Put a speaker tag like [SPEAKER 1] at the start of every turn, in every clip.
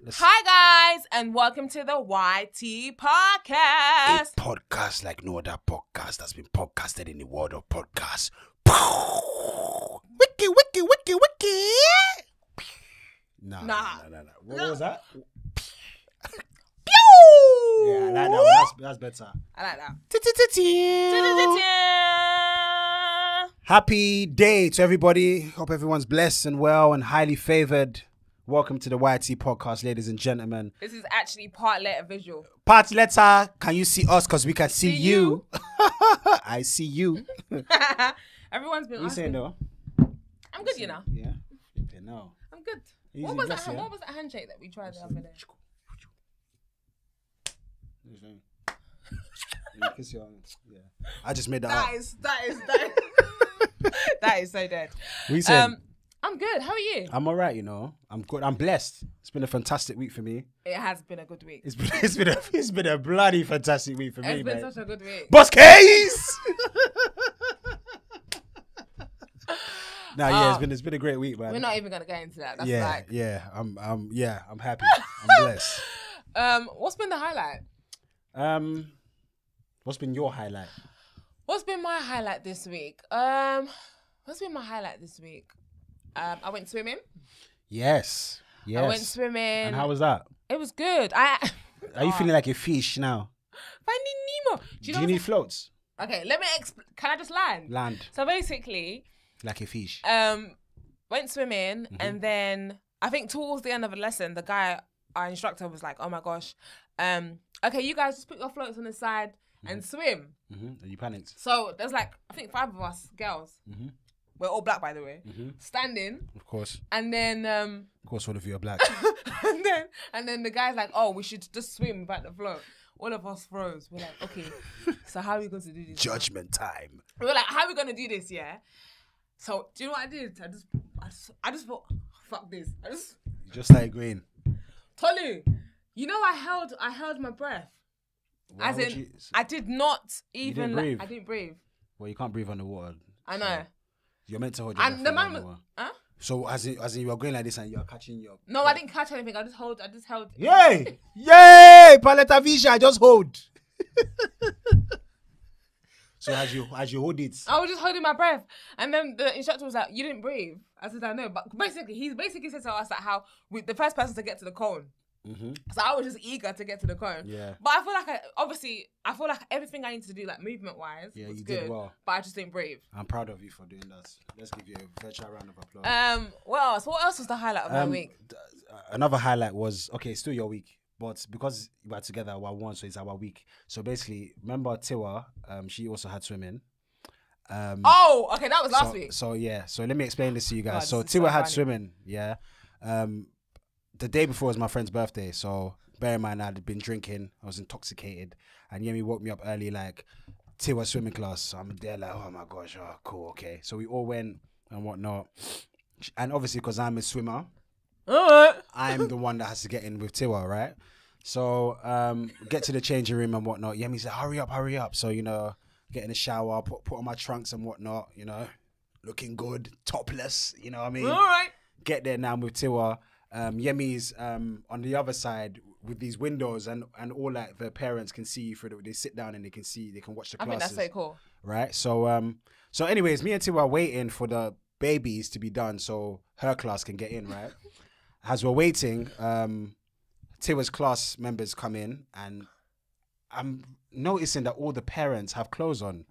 [SPEAKER 1] Hi guys, and welcome to the YT podcast.
[SPEAKER 2] A podcast like no other podcast that's been podcasted in the world of podcasts. Wiki, wiki, wiki, wiki. Nah. What was that? Yeah, I like that one. That's better.
[SPEAKER 1] I like that.
[SPEAKER 2] Happy day to everybody. Hope everyone's blessed and well and highly favored. Welcome to the YT podcast, ladies and gentlemen.
[SPEAKER 1] This is actually part letter visual.
[SPEAKER 2] Part letter, can you see us? Because we can see you. I see you.
[SPEAKER 1] Everyone's been
[SPEAKER 2] What you saying
[SPEAKER 1] asking.
[SPEAKER 2] though?
[SPEAKER 1] I'm good, you know.
[SPEAKER 2] Yeah. No.
[SPEAKER 1] I'm good.
[SPEAKER 2] Easy,
[SPEAKER 1] What was
[SPEAKER 2] bless
[SPEAKER 1] that?
[SPEAKER 2] you.
[SPEAKER 1] What was that handshake that we tried the other day?
[SPEAKER 2] Kiss your arms. Yeah. I just made that
[SPEAKER 1] That
[SPEAKER 2] up.
[SPEAKER 1] is that is so dead.
[SPEAKER 2] We said,
[SPEAKER 1] I'm good. How are you?
[SPEAKER 2] I'm alright, you know. I'm good. I'm blessed. It's been a fantastic week for me.
[SPEAKER 1] It has been a good week.
[SPEAKER 2] It's been a bloody fantastic week for me,
[SPEAKER 1] It's been
[SPEAKER 2] man.
[SPEAKER 1] such a good week.
[SPEAKER 2] Boss case. It's been a great week, man.
[SPEAKER 1] We're not even gonna go into that. That's
[SPEAKER 2] yeah,
[SPEAKER 1] like
[SPEAKER 2] I'm happy. I'm blessed.
[SPEAKER 1] what's been the highlight?
[SPEAKER 2] What's been your highlight?
[SPEAKER 1] What's been my highlight this week? What's been my highlight this week? I went swimming.
[SPEAKER 2] Yes.
[SPEAKER 1] I went swimming.
[SPEAKER 2] And how was that?
[SPEAKER 1] It was good.
[SPEAKER 2] Are you feeling like a fish now?
[SPEAKER 1] Finding Nemo.
[SPEAKER 2] Do you need floats?
[SPEAKER 1] Okay, let me can I just land?
[SPEAKER 2] Land
[SPEAKER 1] So basically,
[SPEAKER 2] like a fish.
[SPEAKER 1] went swimming and then I think towards the end of the lesson, our instructor was like, "Oh my gosh, okay, you guys just put your floats on the side and swim."
[SPEAKER 2] And you panicked.
[SPEAKER 1] So there's like I think 5 of us girls. We're all black, by the way. Standing,
[SPEAKER 2] Of course.
[SPEAKER 1] and then
[SPEAKER 2] All of you are black.
[SPEAKER 1] and then the guy's like, "Oh, we should just swim without the float." All of us froze. We're like, "Okay, so how are we going to do this?"
[SPEAKER 2] Judgment time.
[SPEAKER 1] We were like, "How are we going to do this?" Yeah. So do you know what I did? I just thought, fuck this.
[SPEAKER 2] You just started going.
[SPEAKER 1] Tolu, you know, I held my breath.
[SPEAKER 2] Why
[SPEAKER 1] As
[SPEAKER 2] would
[SPEAKER 1] in,
[SPEAKER 2] you-
[SPEAKER 1] I did not even.
[SPEAKER 2] didn't breathe?
[SPEAKER 1] I didn't breathe.
[SPEAKER 2] Well, you can't breathe underwater.
[SPEAKER 1] I know.
[SPEAKER 2] You're meant to hold your breath
[SPEAKER 1] And the man was,
[SPEAKER 2] underwater.
[SPEAKER 1] huh?
[SPEAKER 2] So as in you are going like this and you are catching your.
[SPEAKER 1] No, I didn't catch anything. I just held.
[SPEAKER 2] Yay! Yay! Paleta Visha, I just hold. So as you hold it.
[SPEAKER 1] I was just holding my breath, and then the instructor was like, "You didn't breathe." I said, "I know," but he basically said to us that how the first person to get to the cone. So I was just eager to get to the cone.
[SPEAKER 2] Yeah.
[SPEAKER 1] But I feel like everything I need to do, like movement wise,
[SPEAKER 2] Yeah,
[SPEAKER 1] was
[SPEAKER 2] you
[SPEAKER 1] good.
[SPEAKER 2] did well.
[SPEAKER 1] But I just didn't breathe.
[SPEAKER 2] I'm proud of you for doing that. Let's give you a virtual round of applause.
[SPEAKER 1] What else? What else was the highlight of my week?
[SPEAKER 2] Another highlight was it's still your week, but because we are together, our one, so it's our week. So basically, remember Tiwa? She also had swimming.
[SPEAKER 1] Oh, okay, that was last week.
[SPEAKER 2] So let me explain this to you guys.
[SPEAKER 1] God,
[SPEAKER 2] So
[SPEAKER 1] this is
[SPEAKER 2] Tiwa
[SPEAKER 1] so
[SPEAKER 2] had
[SPEAKER 1] funny.
[SPEAKER 2] swimming. Yeah. The day before was my friend's birthday, so bear in mind I'd been drinking. I was intoxicated, and Yemi woke me up early like Tiwa swimming class. So I'm there like, oh my gosh, oh cool, okay. So we all went and whatnot, and obviously because I'm a swimmer. I'm the one that has to get in with Tiwa, right? So get to the changing room and whatnot. Yemi said, hurry up. So, you know, get in the shower, put on my trunks and whatnot, you know, looking good, topless, you know what I mean?
[SPEAKER 1] All right.
[SPEAKER 2] Get there now with Tiwa. Yemi's on the other side with these windows and all like the parents can see you through they sit down and they can watch the
[SPEAKER 1] I
[SPEAKER 2] classes.
[SPEAKER 1] think that's so cool.
[SPEAKER 2] Right? So anyways, me and Tiwa are waiting for the babies to be done so her class can get in, right? As we're waiting, Tiwa's class members come in and I'm noticing that all the parents have clothes on,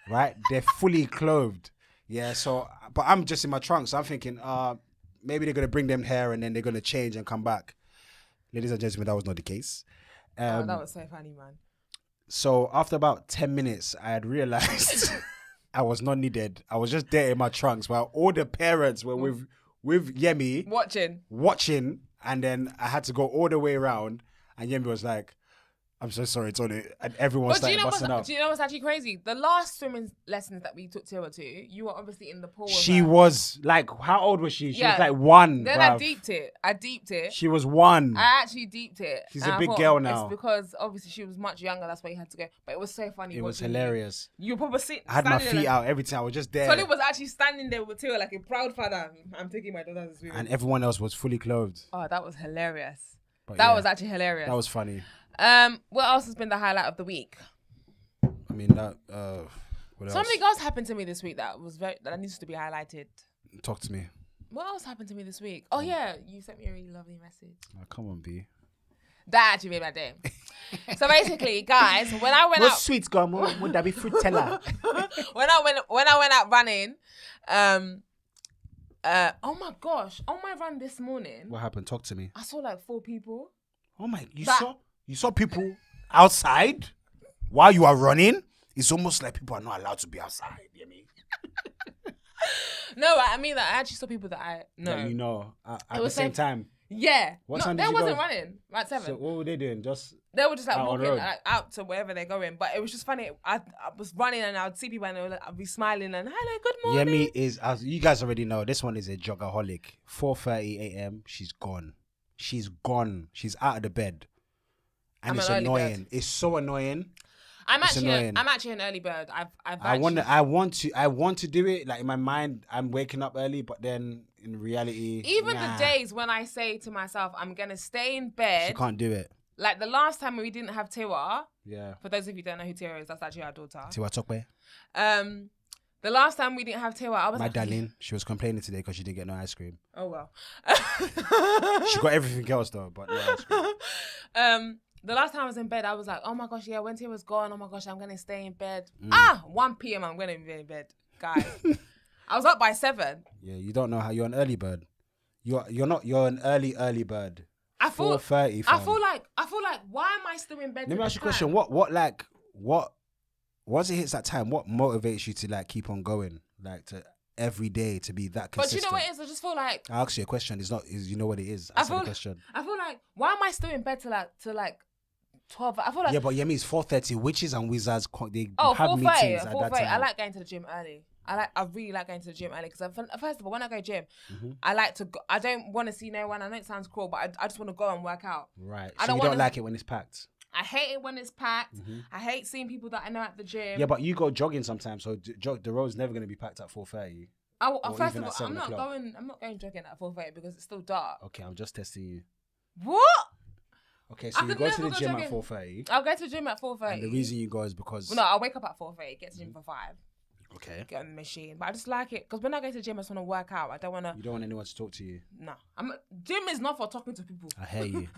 [SPEAKER 2] right? They're fully clothed. Yeah, so, but I'm just in my trunks. So I'm thinking, maybe they're going to bring them here and then they're going to change and come back. Ladies and gentlemen, that was not the case.
[SPEAKER 1] That was so funny, man.
[SPEAKER 2] So after about 10 minutes, I had realized I was not needed. I was just there in my trunks while all the parents were with Yemi
[SPEAKER 1] Watching.
[SPEAKER 2] watching, and then I had to go all the way around, and Yemi was like, I'm so sorry, Tony. And everyone
[SPEAKER 1] But do you
[SPEAKER 2] started
[SPEAKER 1] know
[SPEAKER 2] busting up.
[SPEAKER 1] do you know what's actually crazy? The last swimming lessons that we took Tiwa to, you were obviously in the pool. With
[SPEAKER 2] She
[SPEAKER 1] her.
[SPEAKER 2] was like, how old was she? She
[SPEAKER 1] Yeah.
[SPEAKER 2] was like 1.
[SPEAKER 1] Then
[SPEAKER 2] bruv.
[SPEAKER 1] I deeped it.
[SPEAKER 2] She was 1.
[SPEAKER 1] I actually deeped it.
[SPEAKER 2] She's
[SPEAKER 1] And
[SPEAKER 2] a
[SPEAKER 1] I
[SPEAKER 2] big
[SPEAKER 1] thought
[SPEAKER 2] girl now.
[SPEAKER 1] It's because obviously she was much younger. That's why you had to go. But it was so funny.
[SPEAKER 2] It was
[SPEAKER 1] watching
[SPEAKER 2] hilarious.
[SPEAKER 1] You probably sit.
[SPEAKER 2] I had my
[SPEAKER 1] standing
[SPEAKER 2] feet
[SPEAKER 1] there.
[SPEAKER 2] out every time. I was just there.
[SPEAKER 1] Tony was actually standing there with Tiwa like a proud father. I'm taking my daughter to swim.
[SPEAKER 2] And everyone else was fully clothed.
[SPEAKER 1] Oh, that was hilarious.
[SPEAKER 2] But
[SPEAKER 1] That
[SPEAKER 2] yeah,
[SPEAKER 1] was actually hilarious.
[SPEAKER 2] that was funny.
[SPEAKER 1] What else has been the highlight of the week?
[SPEAKER 2] I mean, that. What else?
[SPEAKER 1] Something else happened to me this week that needs to be highlighted.
[SPEAKER 2] Talk to me.
[SPEAKER 1] What else happened to me this week? Oh yeah, you sent me a really lovely message.
[SPEAKER 2] Oh, come on, B.
[SPEAKER 1] That actually made my day. So basically, guys, when I went out,
[SPEAKER 2] sweets gone? Would that be Frutella?
[SPEAKER 1] when I went out running, oh my gosh, on my run this morning,
[SPEAKER 2] What happened? Talk to me.
[SPEAKER 1] I saw like 4 people.
[SPEAKER 2] Oh my!
[SPEAKER 1] That-
[SPEAKER 2] You saw people outside while you are running. It's almost like people are not allowed to be outside. You mean?
[SPEAKER 1] No, I mean that I actually saw people that I know.
[SPEAKER 2] That you know at the
[SPEAKER 1] was
[SPEAKER 2] same
[SPEAKER 1] so-
[SPEAKER 2] time.
[SPEAKER 1] Yeah.
[SPEAKER 2] What
[SPEAKER 1] No,
[SPEAKER 2] time
[SPEAKER 1] they
[SPEAKER 2] did you
[SPEAKER 1] wasn't
[SPEAKER 2] go?
[SPEAKER 1] running. Right, 7.
[SPEAKER 2] So what were they doing? Just
[SPEAKER 1] They were just like
[SPEAKER 2] Out on the
[SPEAKER 1] walking
[SPEAKER 2] road?
[SPEAKER 1] like, out to wherever they're going. But it was just funny. I was running and I would see people and they were like, I'd be smiling and hello, good morning.
[SPEAKER 2] Yemi is, as you guys already know, this one is a jogaholic. 4:30 a.m. She's gone. She's gone. She's out of the bed, and
[SPEAKER 1] I'm
[SPEAKER 2] it's
[SPEAKER 1] an early
[SPEAKER 2] annoying.
[SPEAKER 1] bird.
[SPEAKER 2] It's so annoying.
[SPEAKER 1] I'm
[SPEAKER 2] It's annoying.
[SPEAKER 1] actually an early bird. I
[SPEAKER 2] I want to do it. Like in my mind, I'm waking up early, but then in reality,
[SPEAKER 1] even
[SPEAKER 2] nah,
[SPEAKER 1] the days when I say to myself, I'm gonna stay in
[SPEAKER 2] she
[SPEAKER 1] bed.
[SPEAKER 2] can't do it.
[SPEAKER 1] Like the last time we didn't have Tiwa.
[SPEAKER 2] Yeah.
[SPEAKER 1] For those of you who don't know who Tiwa is, that's actually our daughter.
[SPEAKER 2] Tiwa Tokwe,
[SPEAKER 1] The last time we didn't have Tiwa, I was
[SPEAKER 2] my
[SPEAKER 1] like,
[SPEAKER 2] darling, she was complaining today because she didn't get no ice cream.
[SPEAKER 1] oh well.
[SPEAKER 2] She got everything else though, but no ice cream.
[SPEAKER 1] The last time I was in bed, I was like, oh my gosh, yeah, when Tia was gone, oh my gosh, I'm going to stay in bed.
[SPEAKER 2] Mm.
[SPEAKER 1] 1 p.m. I'm going to be in bed. Guys, I was up by 7.
[SPEAKER 2] Yeah, you don't know how you're an early bird. You're an early bird.
[SPEAKER 1] I feel
[SPEAKER 2] 4:30.
[SPEAKER 1] I feel like, why am I still in bed?
[SPEAKER 2] Let me ask you a question. What once it hits that time, what motivates you to like keep on going? Like to every day to be that
[SPEAKER 1] But
[SPEAKER 2] consistent?
[SPEAKER 1] you know what it is? I just feel like,
[SPEAKER 2] I ask you a question. It's not. You know what it is.
[SPEAKER 1] I
[SPEAKER 2] Answer the
[SPEAKER 1] feel,
[SPEAKER 2] question.
[SPEAKER 1] I feel like, why am I still in bed till like 12? I feel like,
[SPEAKER 2] Yeah, but Yemi, it's 4:30. Witches and wizards they
[SPEAKER 1] oh,
[SPEAKER 2] have
[SPEAKER 1] 4:30,
[SPEAKER 2] meetings at that
[SPEAKER 1] 4:30.
[SPEAKER 2] time.
[SPEAKER 1] I like going to the gym early. I really like going to the gym early because first of all, when I go gym,
[SPEAKER 2] Mm-hmm.
[SPEAKER 1] I like to go, I don't want to see no one. I know it sounds cruel, but I just want to go and work out.
[SPEAKER 2] Right.
[SPEAKER 1] I
[SPEAKER 2] So
[SPEAKER 1] don't
[SPEAKER 2] you don't
[SPEAKER 1] wanna-
[SPEAKER 2] like it when it's packed.
[SPEAKER 1] I hate it when it's packed. I hate seeing people that I know at the gym.
[SPEAKER 2] Yeah, but you go jogging sometimes, so the road's never going to be packed at 4:30.
[SPEAKER 1] First
[SPEAKER 2] even
[SPEAKER 1] of
[SPEAKER 2] at
[SPEAKER 1] all,
[SPEAKER 2] 7 o'clock.
[SPEAKER 1] I'm not going jogging at 4:30 because it's still dark.
[SPEAKER 2] Okay, I'm just testing you.
[SPEAKER 1] What?
[SPEAKER 2] Okay, so
[SPEAKER 1] I
[SPEAKER 2] you
[SPEAKER 1] could
[SPEAKER 2] go to
[SPEAKER 1] never
[SPEAKER 2] the
[SPEAKER 1] go
[SPEAKER 2] gym
[SPEAKER 1] jogging.
[SPEAKER 2] at 4:30.
[SPEAKER 1] I'll go to the gym at 4:30.
[SPEAKER 2] And the reason you go is because
[SPEAKER 1] No, I'll wake up at 4:30, get to the gym for 5,
[SPEAKER 2] okay,
[SPEAKER 1] get on the machine. But I just like it because when I go to the gym, I just want to work out. I don't want to.
[SPEAKER 2] you don't want anyone to talk to you.
[SPEAKER 1] No, gym is not for talking to people.
[SPEAKER 2] I hear you.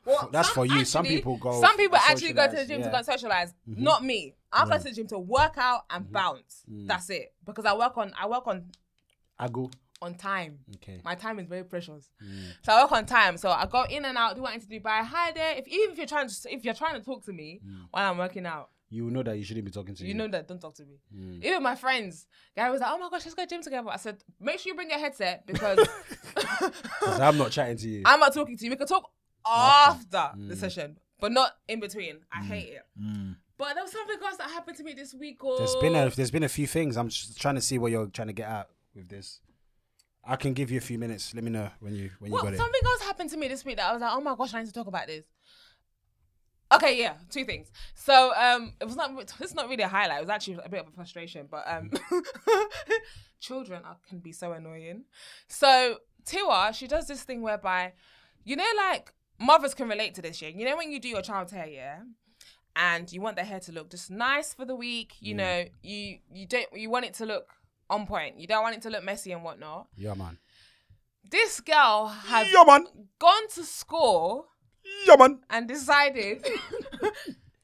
[SPEAKER 1] Well,
[SPEAKER 2] That's for you. Some people go.
[SPEAKER 1] Some people
[SPEAKER 2] to
[SPEAKER 1] actually go to the
[SPEAKER 2] socialise,
[SPEAKER 1] gym to
[SPEAKER 2] yeah.
[SPEAKER 1] go and socialize. Not me. I go to the gym to work out and bounce. That's it. Because I work on
[SPEAKER 2] Agu.
[SPEAKER 1] time.
[SPEAKER 2] Okay.
[SPEAKER 1] My time is very precious. So I work on time. So I go in and out, do what I need to do. But hi there. If you're trying to talk to me while I'm working out,
[SPEAKER 2] You know that you shouldn't be talking to you.
[SPEAKER 1] you know that, don't talk to me. Even my friends, guy was like, oh my gosh, let's go gym together. I said, make sure you bring your headset because
[SPEAKER 2] 'Cause I'm not chatting to you.
[SPEAKER 1] I'm not talking to you. We can talk after the session, but not in between. I hate it. But there was something else that happened to me this week. Or...
[SPEAKER 2] There's been a few things. I'm just trying to see what you're trying to get at with this. I can give you a few minutes. Let me know when you got it.
[SPEAKER 1] Something else happened to me this week that I was like, oh my gosh, I need to talk about this. Okay, yeah, 2 things. So it's not really a highlight. It was actually a bit of a frustration, but children can be so annoying. So Tiwa, she does this thing whereby, you know, like mothers can relate to this shit. You know, when you do your child's hair, yeah, and you want their hair to look just nice for the week. You know, you want it to look on point. You don't want it to look messy and whatnot.
[SPEAKER 2] Yeah, man.
[SPEAKER 1] This girl has
[SPEAKER 2] Yeah, man.
[SPEAKER 1] gone to school
[SPEAKER 2] Yeah, man.
[SPEAKER 1] and decided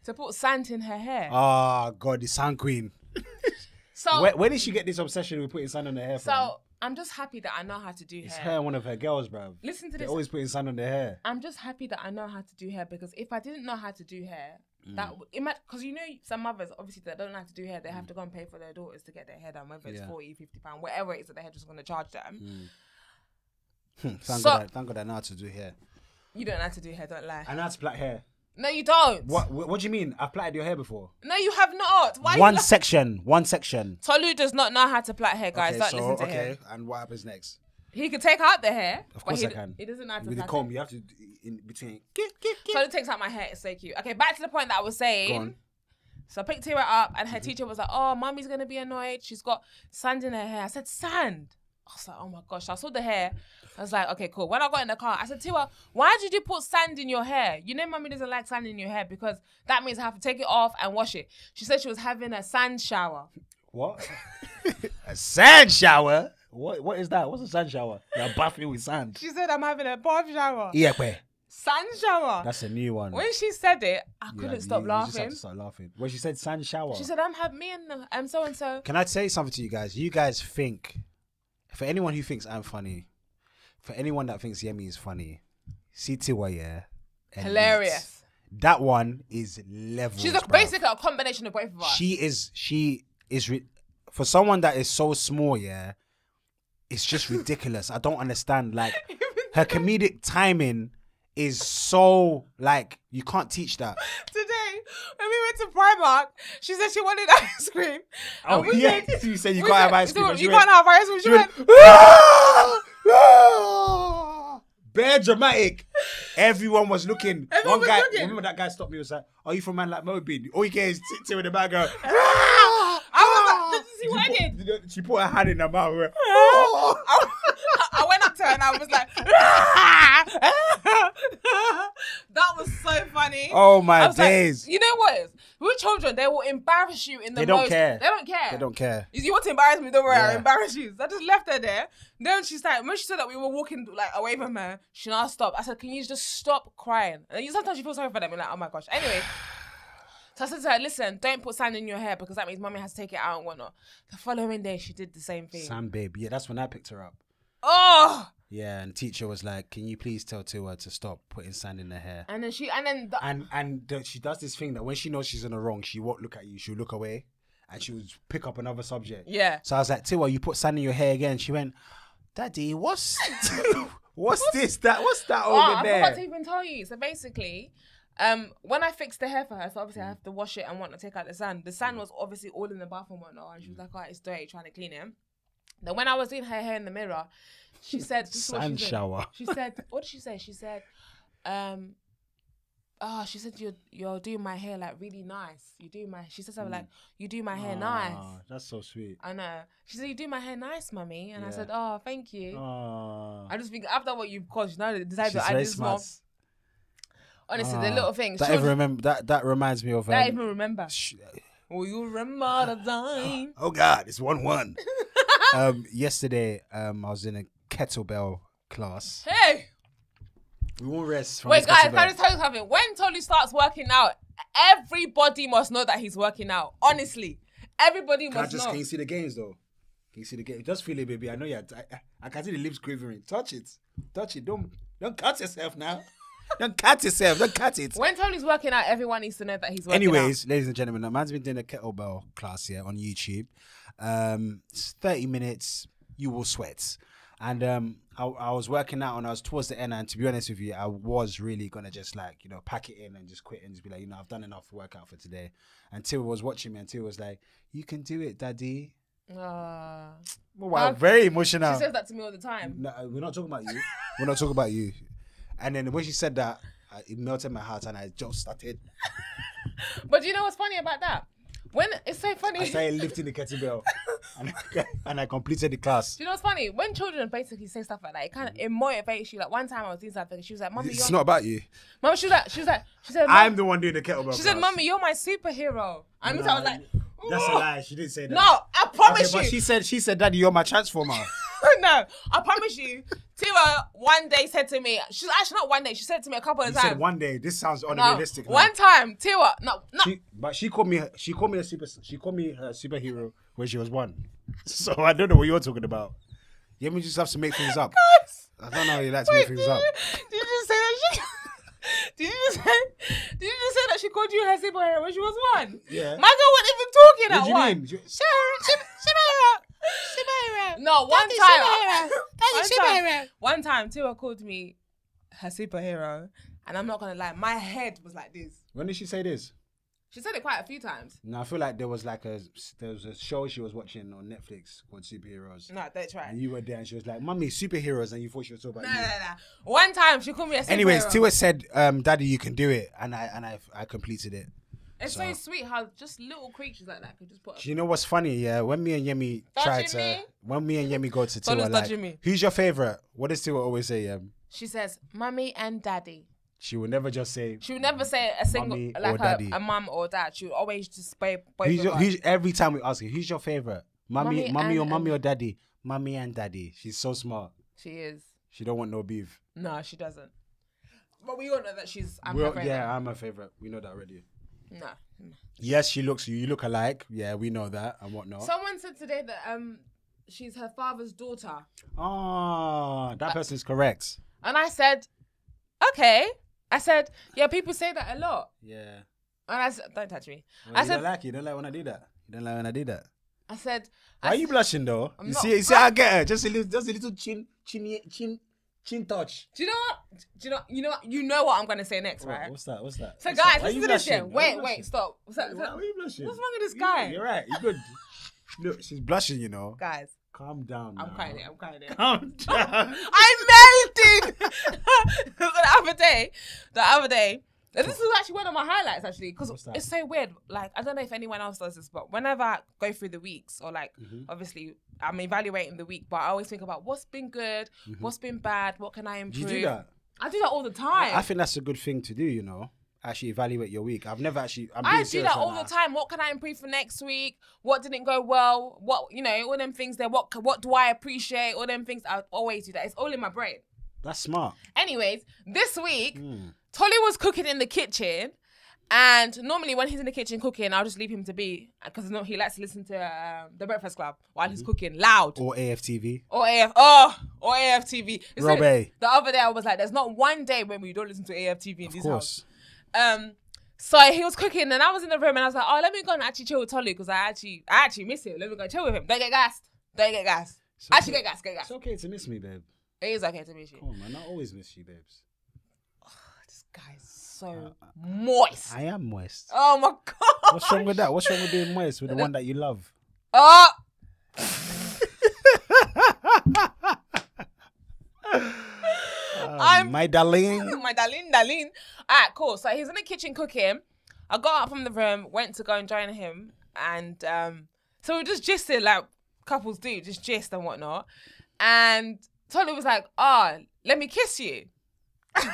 [SPEAKER 1] to put sand in her hair.
[SPEAKER 2] Oh, God, the sand queen.
[SPEAKER 1] So,
[SPEAKER 2] Where did she get this obsession with putting sand on her hair from?
[SPEAKER 1] so I'm just happy that I know how to do
[SPEAKER 2] It's
[SPEAKER 1] hair.
[SPEAKER 2] her and one of her girls, bruv.
[SPEAKER 1] Listen to
[SPEAKER 2] They're
[SPEAKER 1] this.
[SPEAKER 2] always putting sand on their hair.
[SPEAKER 1] I'm just happy that I know how to do hair because if I didn't know how to do hair, because you know some mothers obviously that don't know how to do hair, they have to go and pay for their daughters to get their hair done, whether it's 40, 50 pounds, whatever it is that the hairdresser's going to charge them.
[SPEAKER 2] Thank
[SPEAKER 1] So-
[SPEAKER 2] God I know how to do hair.
[SPEAKER 1] You don't know how to do hair, don't lie.
[SPEAKER 2] I know how to plait hair.
[SPEAKER 1] No, you don't.
[SPEAKER 2] What do you mean? I've plaited your hair before.
[SPEAKER 1] No, you have not. Why?
[SPEAKER 2] One section.
[SPEAKER 1] Tolu does not know how to plait hair, guys.
[SPEAKER 2] Okay,
[SPEAKER 1] Don't
[SPEAKER 2] so,
[SPEAKER 1] listen to
[SPEAKER 2] okay.
[SPEAKER 1] him.
[SPEAKER 2] And what happens next?
[SPEAKER 1] He can take out the hair.
[SPEAKER 2] Of course
[SPEAKER 1] but
[SPEAKER 2] I can.
[SPEAKER 1] He doesn't know how to
[SPEAKER 2] With the
[SPEAKER 1] plait
[SPEAKER 2] comb,
[SPEAKER 1] it.
[SPEAKER 2] you have to in between.
[SPEAKER 1] Tolu takes out my hair. It's so cute. Okay, back to the point that I was
[SPEAKER 2] Go
[SPEAKER 1] saying.
[SPEAKER 2] on.
[SPEAKER 1] So I picked her up, and her teacher was like, "Oh, mommy's gonna be annoyed. She's got sand in her hair." I said, "Sand." I was like, "Oh my gosh!" I saw the hair. I was like, "Okay, cool." When I got in the car, I said, "Tiwa, why did you put sand in your hair? You know, mommy doesn't like sand in your hair because that means I have to take it off and wash it." She said she was having a sand shower.
[SPEAKER 2] What? A sand shower? What is that? What's a sand shower? You're bathing with sand.
[SPEAKER 1] She said, "I'm having a bath shower."
[SPEAKER 2] Yeah, where?
[SPEAKER 1] Sand shower.
[SPEAKER 2] That's a new one.
[SPEAKER 1] When she said it, I couldn't stop
[SPEAKER 2] You
[SPEAKER 1] laughing.
[SPEAKER 2] just have to start laughing. When she said sand shower.
[SPEAKER 1] She said, "I'm having me and so and so."
[SPEAKER 2] Can I say something to you guys? You guys think, for anyone who thinks I'm funny, for anyone that thinks Yemi is funny, see Tiwa, yeah?
[SPEAKER 1] Hilarious.
[SPEAKER 2] That one is levels.
[SPEAKER 1] She's
[SPEAKER 2] bruv.
[SPEAKER 1] basically a combination of both of us.
[SPEAKER 2] She is for someone that is so small, yeah, it's just ridiculous. I don't understand. Like, her comedic timing is so, like, you can't teach that.
[SPEAKER 1] Today, when we went to Primark, she said she wanted ice cream.
[SPEAKER 2] Oh,
[SPEAKER 1] And we
[SPEAKER 2] yeah.
[SPEAKER 1] said-
[SPEAKER 2] You said you
[SPEAKER 1] we
[SPEAKER 2] can't have
[SPEAKER 1] said-
[SPEAKER 2] ice cream.
[SPEAKER 1] so
[SPEAKER 2] and she
[SPEAKER 1] You
[SPEAKER 2] went-
[SPEAKER 1] can't have ice cream. She
[SPEAKER 2] she
[SPEAKER 1] went,
[SPEAKER 2] went, "Ah! Bare dramatic. Everyone was looking.
[SPEAKER 1] Everyone was
[SPEAKER 2] guy,
[SPEAKER 1] looking.
[SPEAKER 2] remember that guy stopped me and was like, "Are you from man like Mobin?" All you get is Titi with the bag go.
[SPEAKER 1] I was like, did you see what I did?
[SPEAKER 2] She put her hand in her mouth. and went,
[SPEAKER 1] I went up to her and I was like, that was so funny.
[SPEAKER 2] Oh
[SPEAKER 1] I
[SPEAKER 2] my
[SPEAKER 1] was like,
[SPEAKER 2] days.
[SPEAKER 1] you know what is? With children, they will embarrass you in the
[SPEAKER 2] They don't
[SPEAKER 1] most.
[SPEAKER 2] care.
[SPEAKER 1] They don't care.
[SPEAKER 2] They don't care.
[SPEAKER 1] You want to embarrass me? Don't worry, I'll
[SPEAKER 2] Yeah.
[SPEAKER 1] embarrass you. So I just left her there. Then she started, when she said that we were walking like away from her, she now stopped. I said, "Can you just stop crying?" And sometimes you feel sorry for them. You're like, "Oh my gosh." Anyway, so I said to her, "Listen, don't put sand in your hair because that means mommy has to take it out and whatnot." The following day, she did the same thing.
[SPEAKER 2] Sam babe. Yeah, that's when I picked her up.
[SPEAKER 1] Oh.
[SPEAKER 2] Yeah, and teacher was like, "Can you please tell Tiwa to stop putting sand in her hair?"
[SPEAKER 1] And then she
[SPEAKER 2] She does this thing that when she knows she's in the wrong, she won't look at you. She'll look away, and she would pick up another subject.
[SPEAKER 1] Yeah.
[SPEAKER 2] So I was like, "Tiwa, you put sand in your hair again?" She went, "Daddy, what's what's this? What's that over
[SPEAKER 1] I
[SPEAKER 2] there?"
[SPEAKER 1] forgot to even tell you. So basically, when I fixed the hair for her, so obviously I have to wash it and want to take out the sand. The sand was obviously all in the bath and whatnot, and she was like, "Oh, it's dirty," trying to clean it. Then when I was doing her hair in the mirror, she said, this is what
[SPEAKER 2] Sand
[SPEAKER 1] she said.
[SPEAKER 2] shower.
[SPEAKER 1] She said, what did she say? She said, she said, you're doing my hair like really nice. She said something like, "You do my hair nice."
[SPEAKER 2] That's so sweet.
[SPEAKER 1] I know. She said, "You do my hair nice, mummy." And I
[SPEAKER 2] Yeah.
[SPEAKER 1] said, "Oh, thank you."
[SPEAKER 2] Oh,
[SPEAKER 1] I just think after what you've caused, you know, decided
[SPEAKER 2] she's
[SPEAKER 1] to add
[SPEAKER 2] very
[SPEAKER 1] this
[SPEAKER 2] smart.
[SPEAKER 1] more. Honestly, the little things.
[SPEAKER 2] That that reminds me of.
[SPEAKER 1] That even remember. Will you remember the time?
[SPEAKER 2] Oh God, it's 1-1. Yesterday, I was in a kettlebell class.
[SPEAKER 1] Hey!
[SPEAKER 2] We won't rest. From
[SPEAKER 1] Wait,
[SPEAKER 2] this
[SPEAKER 1] guys,
[SPEAKER 2] kettlebell.
[SPEAKER 1] can I just tell you something? When Tolu starts working out, everybody must know that he's working out. Honestly. Everybody must know.
[SPEAKER 2] Can you see the gains though? Can you see the game? Just feel it, baby. I know you're. I can see the lips quivering. Touch it. Don't cut yourself now. Don't cut yourself. Don't cut it.
[SPEAKER 1] When Tolu's working out, everyone needs to know that he's working out.
[SPEAKER 2] Anyways, ladies and gentlemen, a man's been doing a kettlebell class here on YouTube. It's 30 minutes. You will sweat. And I was working out and I was towards the end. And to be honest with you, I was really gonna just like, you know, pack it in and just quit and just be like, you know, I've done enough workout for today. And Till was watching me and Till was like, "You can do it, Daddy."
[SPEAKER 1] Ah.
[SPEAKER 2] Wow, very emotional.
[SPEAKER 1] She says that to me all the time.
[SPEAKER 2] No, we're not talking about you. We're not talking about you. And then when she said that, it melted my heart and I just started.
[SPEAKER 1] But do you know what's funny about that? When it's so funny.
[SPEAKER 2] I started lifting the kettlebell and I completed the class.
[SPEAKER 1] Do you know what's funny? When children basically say stuff like that, it motivates you. Like one time I was doing something, she was like, "Mummy,
[SPEAKER 2] It's not about you.
[SPEAKER 1] Mum, she said,
[SPEAKER 2] I'm the one doing the kettlebell
[SPEAKER 1] she
[SPEAKER 2] class.
[SPEAKER 1] said, "Mummy, you're my superhero." And I was like,
[SPEAKER 2] That's a lie. She didn't say that.
[SPEAKER 1] "No, I promise
[SPEAKER 2] Okay, but
[SPEAKER 1] you."
[SPEAKER 2] she said, "Daddy, you're my transformer."
[SPEAKER 1] No, I promise you. Tiwa one day said to me, she's actually not one day, she said to me a couple of
[SPEAKER 2] You
[SPEAKER 1] times.
[SPEAKER 2] said one day. This sounds
[SPEAKER 1] No,
[SPEAKER 2] unrealistic. now.
[SPEAKER 1] one time, Tiwa, no.
[SPEAKER 2] She called me her superhero when she was 1. So I don't know what you're talking about. You just have to make things up. I don't know how you like to make things up.
[SPEAKER 1] Did you just say that she... Did you just say that she called you her superhero when she was 1?
[SPEAKER 2] Yeah.
[SPEAKER 1] My girl wasn't even talking
[SPEAKER 2] What
[SPEAKER 1] at
[SPEAKER 2] do you
[SPEAKER 1] 1.
[SPEAKER 2] mean?
[SPEAKER 1] No, one time. One time, Tiwa called me her superhero, and I'm not gonna lie, my head was like this.
[SPEAKER 2] When did she say this?
[SPEAKER 1] She said it quite a few times.
[SPEAKER 2] No, I feel like there was a show she was watching on Netflix called Superheroes.
[SPEAKER 1] No, don't try.
[SPEAKER 2] And you were there and she was like, "Mummy, superheroes," and you thought she was talking about you.
[SPEAKER 1] No. One time she called me a superhero.
[SPEAKER 2] Anyways, Tiwa said, "Daddy, you can do it," and I completed it.
[SPEAKER 1] It's so sweet how just little creatures like that could just put.
[SPEAKER 2] Do you know what's funny? Yeah, when me and Yemi go to Tiwa, like, who's your favorite? What does Tiwa always say?
[SPEAKER 1] She says, "Mummy and Daddy."
[SPEAKER 2] She will never just say.
[SPEAKER 1] She would never say a single like a mum or dad. She would always just say both.
[SPEAKER 2] Every time we ask her, who's your favorite? Mummy or daddy? Mummy and daddy. She's so smart.
[SPEAKER 1] She is.
[SPEAKER 2] She don't want no beef.
[SPEAKER 1] No, she doesn't. But we all know that she's.
[SPEAKER 2] I'm her favorite. We know that already.
[SPEAKER 1] No.
[SPEAKER 2] Yes, you look alike. Yeah, we know that and whatnot.
[SPEAKER 1] Someone said today that she's her father's daughter.
[SPEAKER 2] Oh, that person's correct.
[SPEAKER 1] And I said, okay. I said, yeah, people say that a lot.
[SPEAKER 2] Yeah.
[SPEAKER 1] And I said, don't touch me.
[SPEAKER 2] Well, you don't like when I do that. You don't like when I do that.
[SPEAKER 1] I said,
[SPEAKER 2] why are you blushing though? You see, I get her. Just a little chin touch.
[SPEAKER 1] Do you know what I'm gonna say next, right?
[SPEAKER 2] What's that?
[SPEAKER 1] So guys, listen to this shit. Wait, stop.
[SPEAKER 2] Why are you blushing?
[SPEAKER 1] What's wrong with this guy?
[SPEAKER 2] You're right. You're good. Look, she's blushing. You know.
[SPEAKER 1] Guys,
[SPEAKER 2] calm down.
[SPEAKER 1] I'm crying.
[SPEAKER 2] Calm down.
[SPEAKER 1] I'm melting. The other day. This is actually one of my highlights, actually, because it's so weird. Like, I don't know if anyone else does this, but whenever I go through the weeks, or like, obviously, I'm evaluating the week, but I always think about what's been good, what's been bad, what can I improve.
[SPEAKER 2] Do you do that?
[SPEAKER 1] I do that all the time.
[SPEAKER 2] I think that's a good thing to do, you know. Actually evaluate your week. I've never actually.
[SPEAKER 1] I do that all the time. What can I improve for next week? What didn't go well? What, you know, all them things there. What do I appreciate? All them things. I always do that. It's all in my brain.
[SPEAKER 2] That's smart.
[SPEAKER 1] Anyways, this week, Tolly was cooking in the kitchen, and normally when he's in the kitchen cooking, I'll just leave him to be, because he likes to listen to The Breakfast Club while he's cooking loud.
[SPEAKER 2] Or AFTV.
[SPEAKER 1] Or AFTV.
[SPEAKER 2] Rob A.
[SPEAKER 1] The other day I was like, there's not one day when we don't listen to AFTV in this house.
[SPEAKER 2] Of
[SPEAKER 1] course. So he was cooking, and I was in the room, and I was like, oh, let me go and actually chill with Tolly, because I actually miss him. Let me go chill with him. Don't get gassed. Actually get gassed.
[SPEAKER 2] It's okay to miss me, babe.
[SPEAKER 1] It is okay to miss you.
[SPEAKER 2] Come on, man. I always miss you, babes.
[SPEAKER 1] Oh, this guy's so moist.
[SPEAKER 2] I am moist.
[SPEAKER 1] Oh my God.
[SPEAKER 2] What's wrong with that? What's wrong with being moist with the one that you love?
[SPEAKER 1] Oh.
[SPEAKER 2] My darling.
[SPEAKER 1] My darling. All right, cool. So he's in the kitchen cooking. I got up from the room, went to go and join him. And so we were just gisting like couples do, just gist and whatnot. And Tolly was like, let me kiss you. And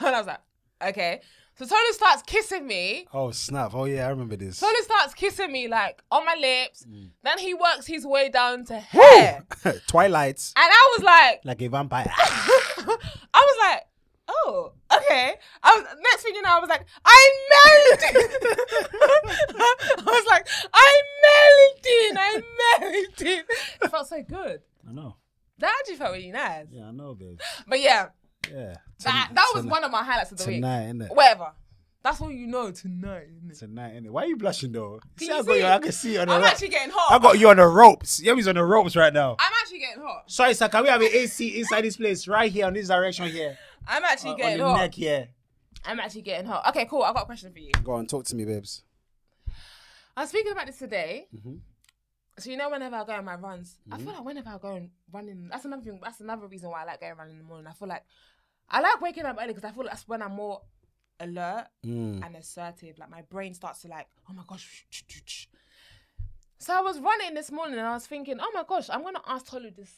[SPEAKER 1] I was like, okay. So Tolly starts kissing me.
[SPEAKER 2] Oh, snap. Oh, yeah, I remember this.
[SPEAKER 1] Tolly starts kissing me like on my lips. Then he works his way down to hair.
[SPEAKER 2] Twilight.
[SPEAKER 1] And I was like a
[SPEAKER 2] vampire.
[SPEAKER 1] I was like, oh, okay. Next thing you know, I was like, I'm melting. I was like, I'm melting. It felt so good.
[SPEAKER 2] I know.
[SPEAKER 1] That actually felt really nice.
[SPEAKER 2] Yeah, I know, babe.
[SPEAKER 1] But yeah.
[SPEAKER 2] Yeah.
[SPEAKER 1] That was one of my highlights of the week.
[SPEAKER 2] Tonight, innit?
[SPEAKER 1] Whatever. That's all you know, tonight, innit?
[SPEAKER 2] Tonight, innit? Why are you blushing, though?
[SPEAKER 1] I
[SPEAKER 2] can see you on the
[SPEAKER 1] I'm actually getting hot.
[SPEAKER 2] I got you on the ropes. Yemi's on the ropes right now.
[SPEAKER 1] I'm actually getting hot.
[SPEAKER 2] Sorry, sir. Can we have an AC inside this place? Right here, on this direction here.
[SPEAKER 1] I'm actually getting hot.
[SPEAKER 2] On the neck here.
[SPEAKER 1] I'm actually getting hot. Okay, cool. I've got a question for you.
[SPEAKER 2] Go on, talk to me, babes.
[SPEAKER 1] I was speaking about this today. So you know, whenever I go on my runs, I feel like whenever I go and running, that's another thing. That's another reason why I like going running in the morning. I feel like I like waking up early because I feel like that's when I'm more alert and assertive. Like my brain starts to like, oh my gosh. So I was running this morning and I was thinking, oh my gosh, I'm gonna ask Tolu this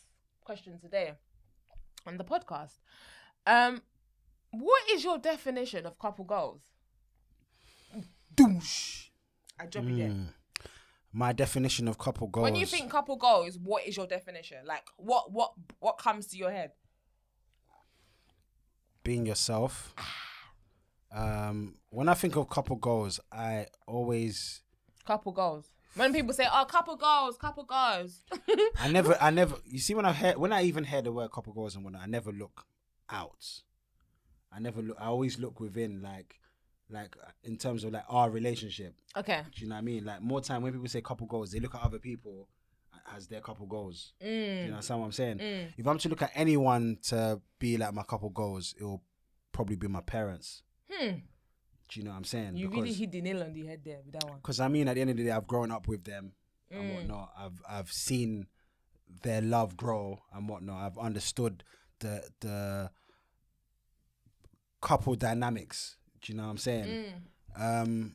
[SPEAKER 1] question today on the podcast. What is your definition of couple goals?
[SPEAKER 2] Douche.
[SPEAKER 1] I drop it there.
[SPEAKER 2] My definition of couple goals.
[SPEAKER 1] When you think couple goals, what is your definition? Like, what comes to your head?
[SPEAKER 2] Being yourself. When I think of couple goals, I always...
[SPEAKER 1] Couple goals. When people say, oh, couple goals.
[SPEAKER 2] I never... You see, when I even hear the word couple goals and whatnot, I never look out. I always look within, like in terms of like our relationship.
[SPEAKER 1] Okay.
[SPEAKER 2] Do you know what I mean? Like more time when people say couple goals, they look at other people as their couple goals. Do you know what I'm saying? If I'm to look at anyone to be like my couple goals, it'll probably be my parents. Do you know what I'm saying?
[SPEAKER 1] You really hit the nail on the head there with that one.
[SPEAKER 2] Because I mean, at the end of the day, I've grown up with them and whatnot. I've seen their love grow and whatnot. I've understood the couple dynamics. Do you know what I'm saying?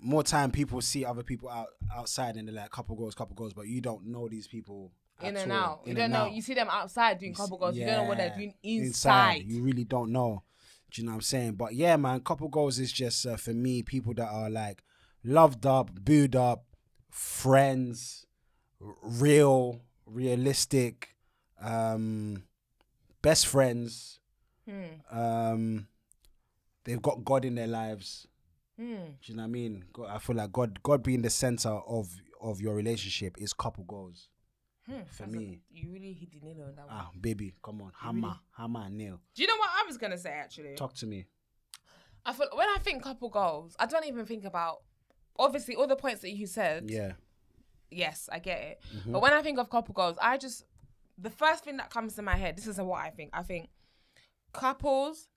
[SPEAKER 2] More time people see other people outside and they're like couple goals, but you don't know these people
[SPEAKER 1] in and out. You don't know. You see them outside doing couple goals. You don't know what they're doing inside.
[SPEAKER 2] You really don't know. Do you know what I'm saying? But yeah, man, couple goals is just for me, people that are like loved up, booed up, friends, realistic, best friends. They've got God in their lives. Do you know what I mean? I feel like God being the center of your relationship is couple goals. For me.
[SPEAKER 1] You really hit the nail on that one.
[SPEAKER 2] Ah, baby, come on. Hammer and nail.
[SPEAKER 1] Do you know what I was going to say, actually?
[SPEAKER 2] Talk to me.
[SPEAKER 1] I feel when I think couple goals, I don't even think about, obviously, all the points that you said.
[SPEAKER 2] Yeah.
[SPEAKER 1] Yes, I get it. But when I think of couple goals, the first thing that comes to my head, this is what I think. I think couples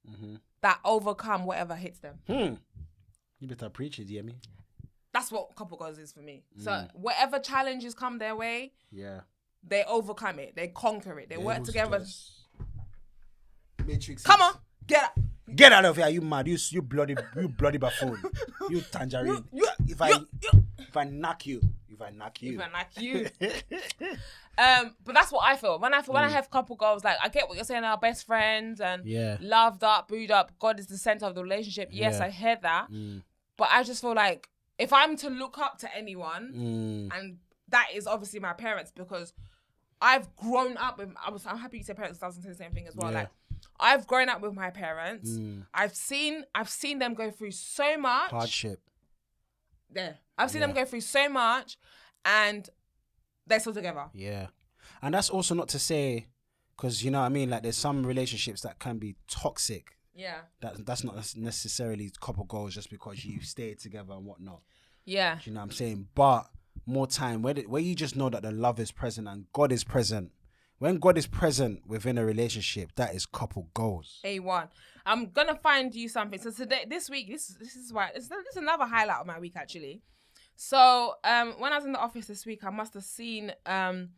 [SPEAKER 1] that overcome whatever hits them.
[SPEAKER 2] You better preach it, you hear me?
[SPEAKER 1] That's what couple goals is for me. So whatever challenges come their way, they overcome it. They conquer it. They work together.
[SPEAKER 2] Matrix.
[SPEAKER 1] Come on, get up.
[SPEAKER 2] Get out of here! You mad? You bloody buffoon! You tangerine! If I knock you.
[SPEAKER 1] But that's what I feel. When I have couple goals, like I get what you're saying, our best friends and loved up, booed up. God is the center of the relationship. Yes, I hear that. But I just feel like if I'm to look up to anyone, and that is obviously my parents, because I've grown up with. I'm happy you said parents. Doesn't say the same thing as well. Like I've grown up with my parents. I've seen them go through so much
[SPEAKER 2] hardship.
[SPEAKER 1] Yeah, I've seen them go through so much, and they're still together.
[SPEAKER 2] Yeah, and that's also not to say, because you know what I mean. Like there's some relationships that can be toxic.
[SPEAKER 1] Yeah.
[SPEAKER 2] That's not necessarily couple goals just because you stay together and whatnot.
[SPEAKER 1] Yeah.
[SPEAKER 2] Do you know what I'm saying? But more time where you just know that the love is present and God is present. When God is present within a relationship, that is couple goals.
[SPEAKER 1] A1. I'm gonna find you something. So this week, this is why this is another highlight of my week actually. So when I was in the office this week, I must have seen an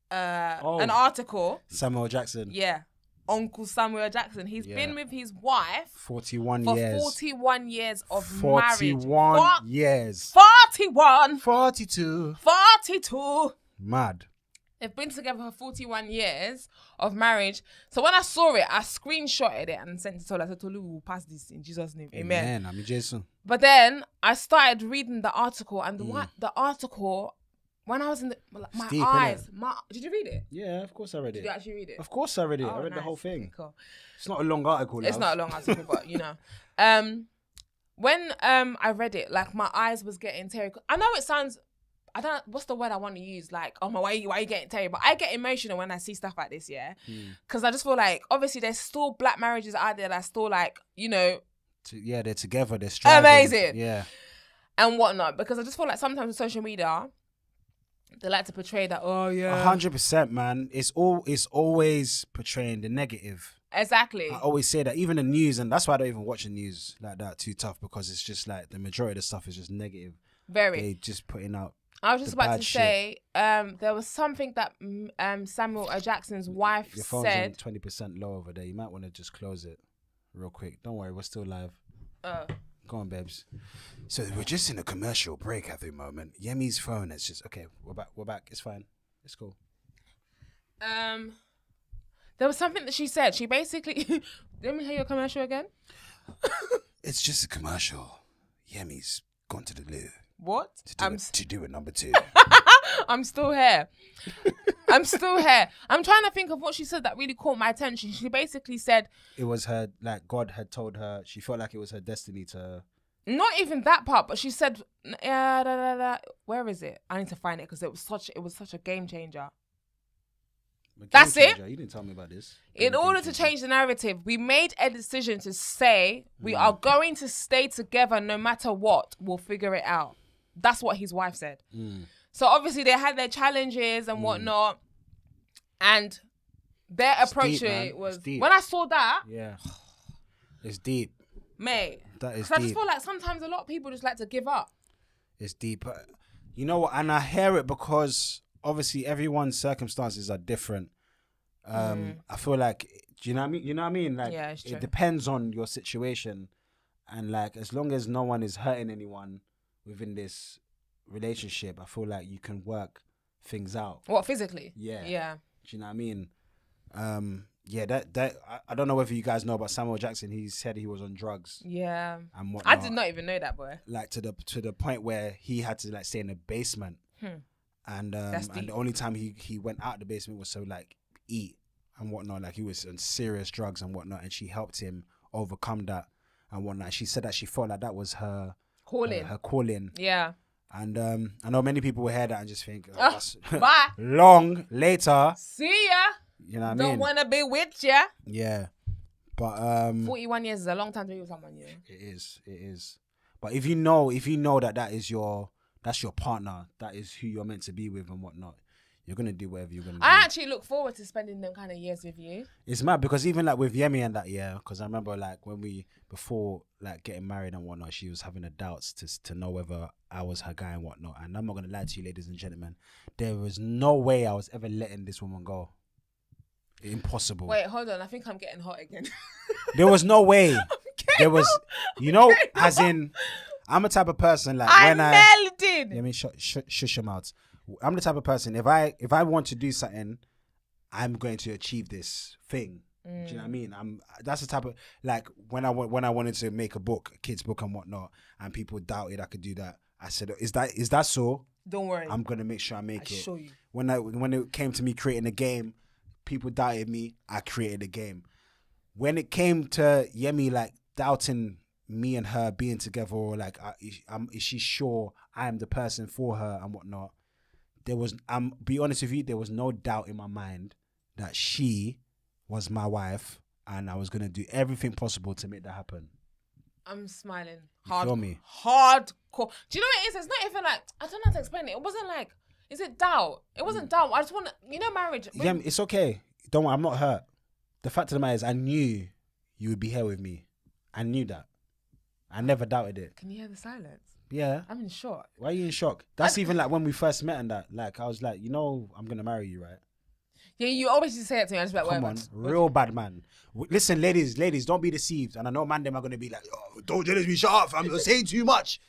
[SPEAKER 1] article.
[SPEAKER 2] Samuel Jackson.
[SPEAKER 1] Yeah. Uncle Samuel Jackson. He's been with his wife
[SPEAKER 2] 41
[SPEAKER 1] for
[SPEAKER 2] years.
[SPEAKER 1] 41 years of
[SPEAKER 2] 41 years.
[SPEAKER 1] 41.
[SPEAKER 2] 42.
[SPEAKER 1] 42.
[SPEAKER 2] Mad.
[SPEAKER 1] They've been together for 41 years of marriage. So when I saw it, I screenshotted it and sent it to Tolu. I said, Tolu, we'll pass this in Jesus' name. Amen.
[SPEAKER 2] I'm Jason.
[SPEAKER 1] But then I started reading the article, and the article, when I was in my
[SPEAKER 2] deep,
[SPEAKER 1] eyes, did you read it?
[SPEAKER 2] Yeah, of course I read it.
[SPEAKER 1] Did you actually read it?
[SPEAKER 2] Of course I read it.
[SPEAKER 1] Oh,
[SPEAKER 2] I read the whole thing.
[SPEAKER 1] Okay, cool.
[SPEAKER 2] It's not a long article.
[SPEAKER 1] It's not a long article, but you know. When I read it, like my eyes was getting teary. I know it sounds, I don't know, what's the word I want to use? Like, oh my, why are you getting teary? But I get emotional when I see stuff like this, yeah? Because I just feel like, obviously there's still black marriages out there that's still like, you know.
[SPEAKER 2] They're together, they're striving.
[SPEAKER 1] Amazing.
[SPEAKER 2] Yeah.
[SPEAKER 1] And whatnot. Because I just feel like sometimes with social media, they like to portray that, oh yeah.
[SPEAKER 2] 100%, man. It's always portraying the negative.
[SPEAKER 1] Exactly.
[SPEAKER 2] I always say that, even the news, and that's why I don't even watch the news like that too tough, because it's just like the majority of the stuff is just negative.
[SPEAKER 1] Very.
[SPEAKER 2] They just putting out.
[SPEAKER 1] I was just about to say, there was something that Samuel Jackson's wife
[SPEAKER 2] Your phone's
[SPEAKER 1] said.
[SPEAKER 2] on 20% low over there. You might want to just close it real quick. Don't worry, we're still live. Go on, babes. So we're just in a commercial break at the moment. Yemi's phone is just okay. We're back. It's fine. It's cool.
[SPEAKER 1] There was something that she said. She basically. Let me hear your commercial again.
[SPEAKER 2] It's just a commercial. Yemi's gone to the loo.
[SPEAKER 1] What?
[SPEAKER 2] To do a number 2.
[SPEAKER 1] I'm still here. I'm trying to think of what she said that really caught my attention. She basically said
[SPEAKER 2] it was her, like God had told her, she felt like it was her destiny to.
[SPEAKER 1] Not even that part, but she said, where is it? I need to find it because it was such a game changer. That's it.
[SPEAKER 2] You didn't tell me about this.
[SPEAKER 1] In order to change the narrative, we made a decision to say we are going to stay together no matter what. We'll figure it out. That's what his wife said. So obviously they had their challenges and whatnot, and their approach to it was, when I saw that,
[SPEAKER 2] It's deep.
[SPEAKER 1] Mate.
[SPEAKER 2] That is
[SPEAKER 1] I
[SPEAKER 2] deep.
[SPEAKER 1] just feel like sometimes a lot of people just like to give up.
[SPEAKER 2] It's deep. But you know what? And I hear it because obviously everyone's circumstances are different. I feel like, do you know what I mean? You know what I mean? Like,
[SPEAKER 1] Yeah, it's true.
[SPEAKER 2] it depends on your situation. And like, as long as no one is hurting anyone within this relationship, I feel like you can work things out.
[SPEAKER 1] What, physically?
[SPEAKER 2] Yeah.
[SPEAKER 1] Yeah.
[SPEAKER 2] Do you know what I mean? Yeah, that I don't know whether you guys know, but Samuel Jackson, he said he was on drugs
[SPEAKER 1] Yeah.
[SPEAKER 2] and whatnot.
[SPEAKER 1] I did not even know that, boy.
[SPEAKER 2] Like to the point where he had to like stay in the basement, and the only time he went out the basement was to like eat and whatnot. Like he was on serious drugs and whatnot, and she helped him overcome that and whatnot. She said that she felt like that was her
[SPEAKER 1] Calling.
[SPEAKER 2] her calling.
[SPEAKER 1] Yeah.
[SPEAKER 2] And I know many people will hear that and just think, oh, that's
[SPEAKER 1] Bye.
[SPEAKER 2] long later.
[SPEAKER 1] See ya.
[SPEAKER 2] You know what I
[SPEAKER 1] Don't
[SPEAKER 2] mean?
[SPEAKER 1] want to be with ya.
[SPEAKER 2] Yeah. But
[SPEAKER 1] 41 years is a long time to be with someone, you know.
[SPEAKER 2] it is. But if you know that's your partner, that is who you're meant to be with and whatnot, you're gonna do whatever you're gonna do.
[SPEAKER 1] I actually look forward to spending them kind of years with you.
[SPEAKER 2] It's mad because even like with Yemi and that, because I remember like when before like getting married and whatnot, she was having the doubts to know whether I was her guy and whatnot. And I'm not gonna lie to you, ladies and gentlemen, there was no way I was ever letting this woman go. Impossible.
[SPEAKER 1] Wait, hold on. I think I'm getting hot again.
[SPEAKER 2] There was no way. There was, as in, I'm the type of person like
[SPEAKER 1] I'm melted.
[SPEAKER 2] Let me shush your mouth. I'm the type of person, if I want to do something, I'm going to achieve this thing. Do you know what I mean? That's the type of, like when I wanted to make a book, a kid's book and whatnot, and people doubted I could do that. I said, is that so?
[SPEAKER 1] Don't worry.
[SPEAKER 2] I'm gonna make sure I make it.
[SPEAKER 1] Show you.
[SPEAKER 2] When it came to me creating a game, people doubted me. I created a game. When it came to Yemi like doubting me and her being together, or like, is she sure I am the person for her and whatnot? There was, be honest with you, there was no doubt in my mind that she was my wife, and I was gonna do everything possible to make that happen.
[SPEAKER 1] I'm smiling.
[SPEAKER 2] Feel me?
[SPEAKER 1] Hardcore. Do you know what it is? It's not even like, I don't know how to explain it. It wasn't like, is it doubt? It wasn't doubt. I just want to, marriage.
[SPEAKER 2] Yeah, it's okay. Don't worry, I'm not hurt. The fact of the matter is, I knew you would be here with me. I knew that. I never doubted it.
[SPEAKER 1] Can you hear the silence?
[SPEAKER 2] Yeah.
[SPEAKER 1] I'm in shock.
[SPEAKER 2] Why are you in shock? That's even like when we first met and that. Like, I was like, I'm going to marry you, right?
[SPEAKER 1] Yeah, you always just say it to me. I just like,
[SPEAKER 2] come on, real bad man. Listen, ladies, don't be deceived. And I know man them are going to be like, oh, don't jealous me, shut up. I'm saying too much.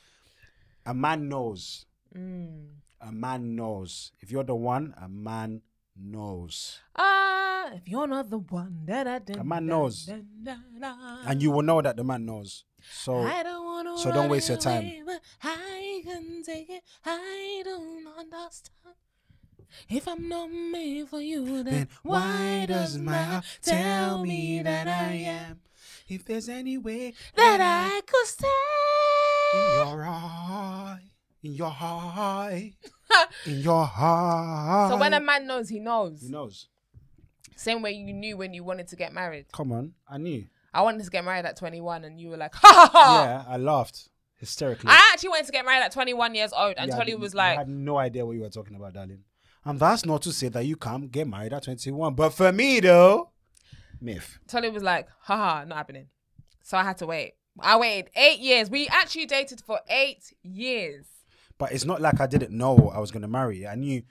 [SPEAKER 2] A man knows. A man knows. If you're the one, a man knows.
[SPEAKER 1] If you're not the one,
[SPEAKER 2] a man knows. And you will know that the man knows. So don't waste your time.
[SPEAKER 1] I can take it. I don't understand. If I'm not made for you, then why does my heart tell me that I am?
[SPEAKER 2] If there's any way
[SPEAKER 1] that I could stay
[SPEAKER 2] in your eye, in your heart, in your heart.
[SPEAKER 1] So when a man knows, he knows.
[SPEAKER 2] He knows.
[SPEAKER 1] Same way you knew when you wanted to get married.
[SPEAKER 2] Come on, I knew.
[SPEAKER 1] I wanted to get married at 21 and you were like, ha ha ha.
[SPEAKER 2] Yeah, I laughed hysterically.
[SPEAKER 1] I actually wanted to get married at 21 years old and Tolly was like...
[SPEAKER 2] I had no idea what you were talking about, darling. And that's not to say that you can't get married at 21. But for me, though, myth.
[SPEAKER 1] Tolly was like, haha, not happening. So I had to wait. I waited 8 years. We actually dated for 8 years.
[SPEAKER 2] But it's not like I didn't know I was going to marry you. I knew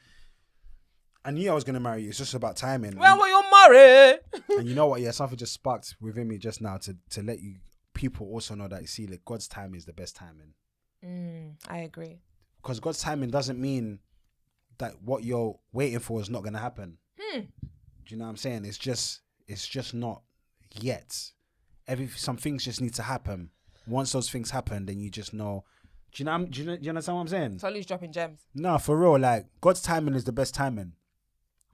[SPEAKER 2] I was going to marry you. It's just about timing.
[SPEAKER 1] Well, you're married.
[SPEAKER 2] And you know what? Yeah, something just sparked within me just now to let you people also know that, you see, like, God's timing is the best timing.
[SPEAKER 1] I agree.
[SPEAKER 2] Because God's timing doesn't mean that what you're waiting for is not going to happen. Do you know what I'm saying? It's just not yet. Some things just need to happen. Once those things happen, then you just know. Do you understand what I'm saying?
[SPEAKER 1] Tolly's dropping gems.
[SPEAKER 2] No, for real. Like, God's timing is the best timing.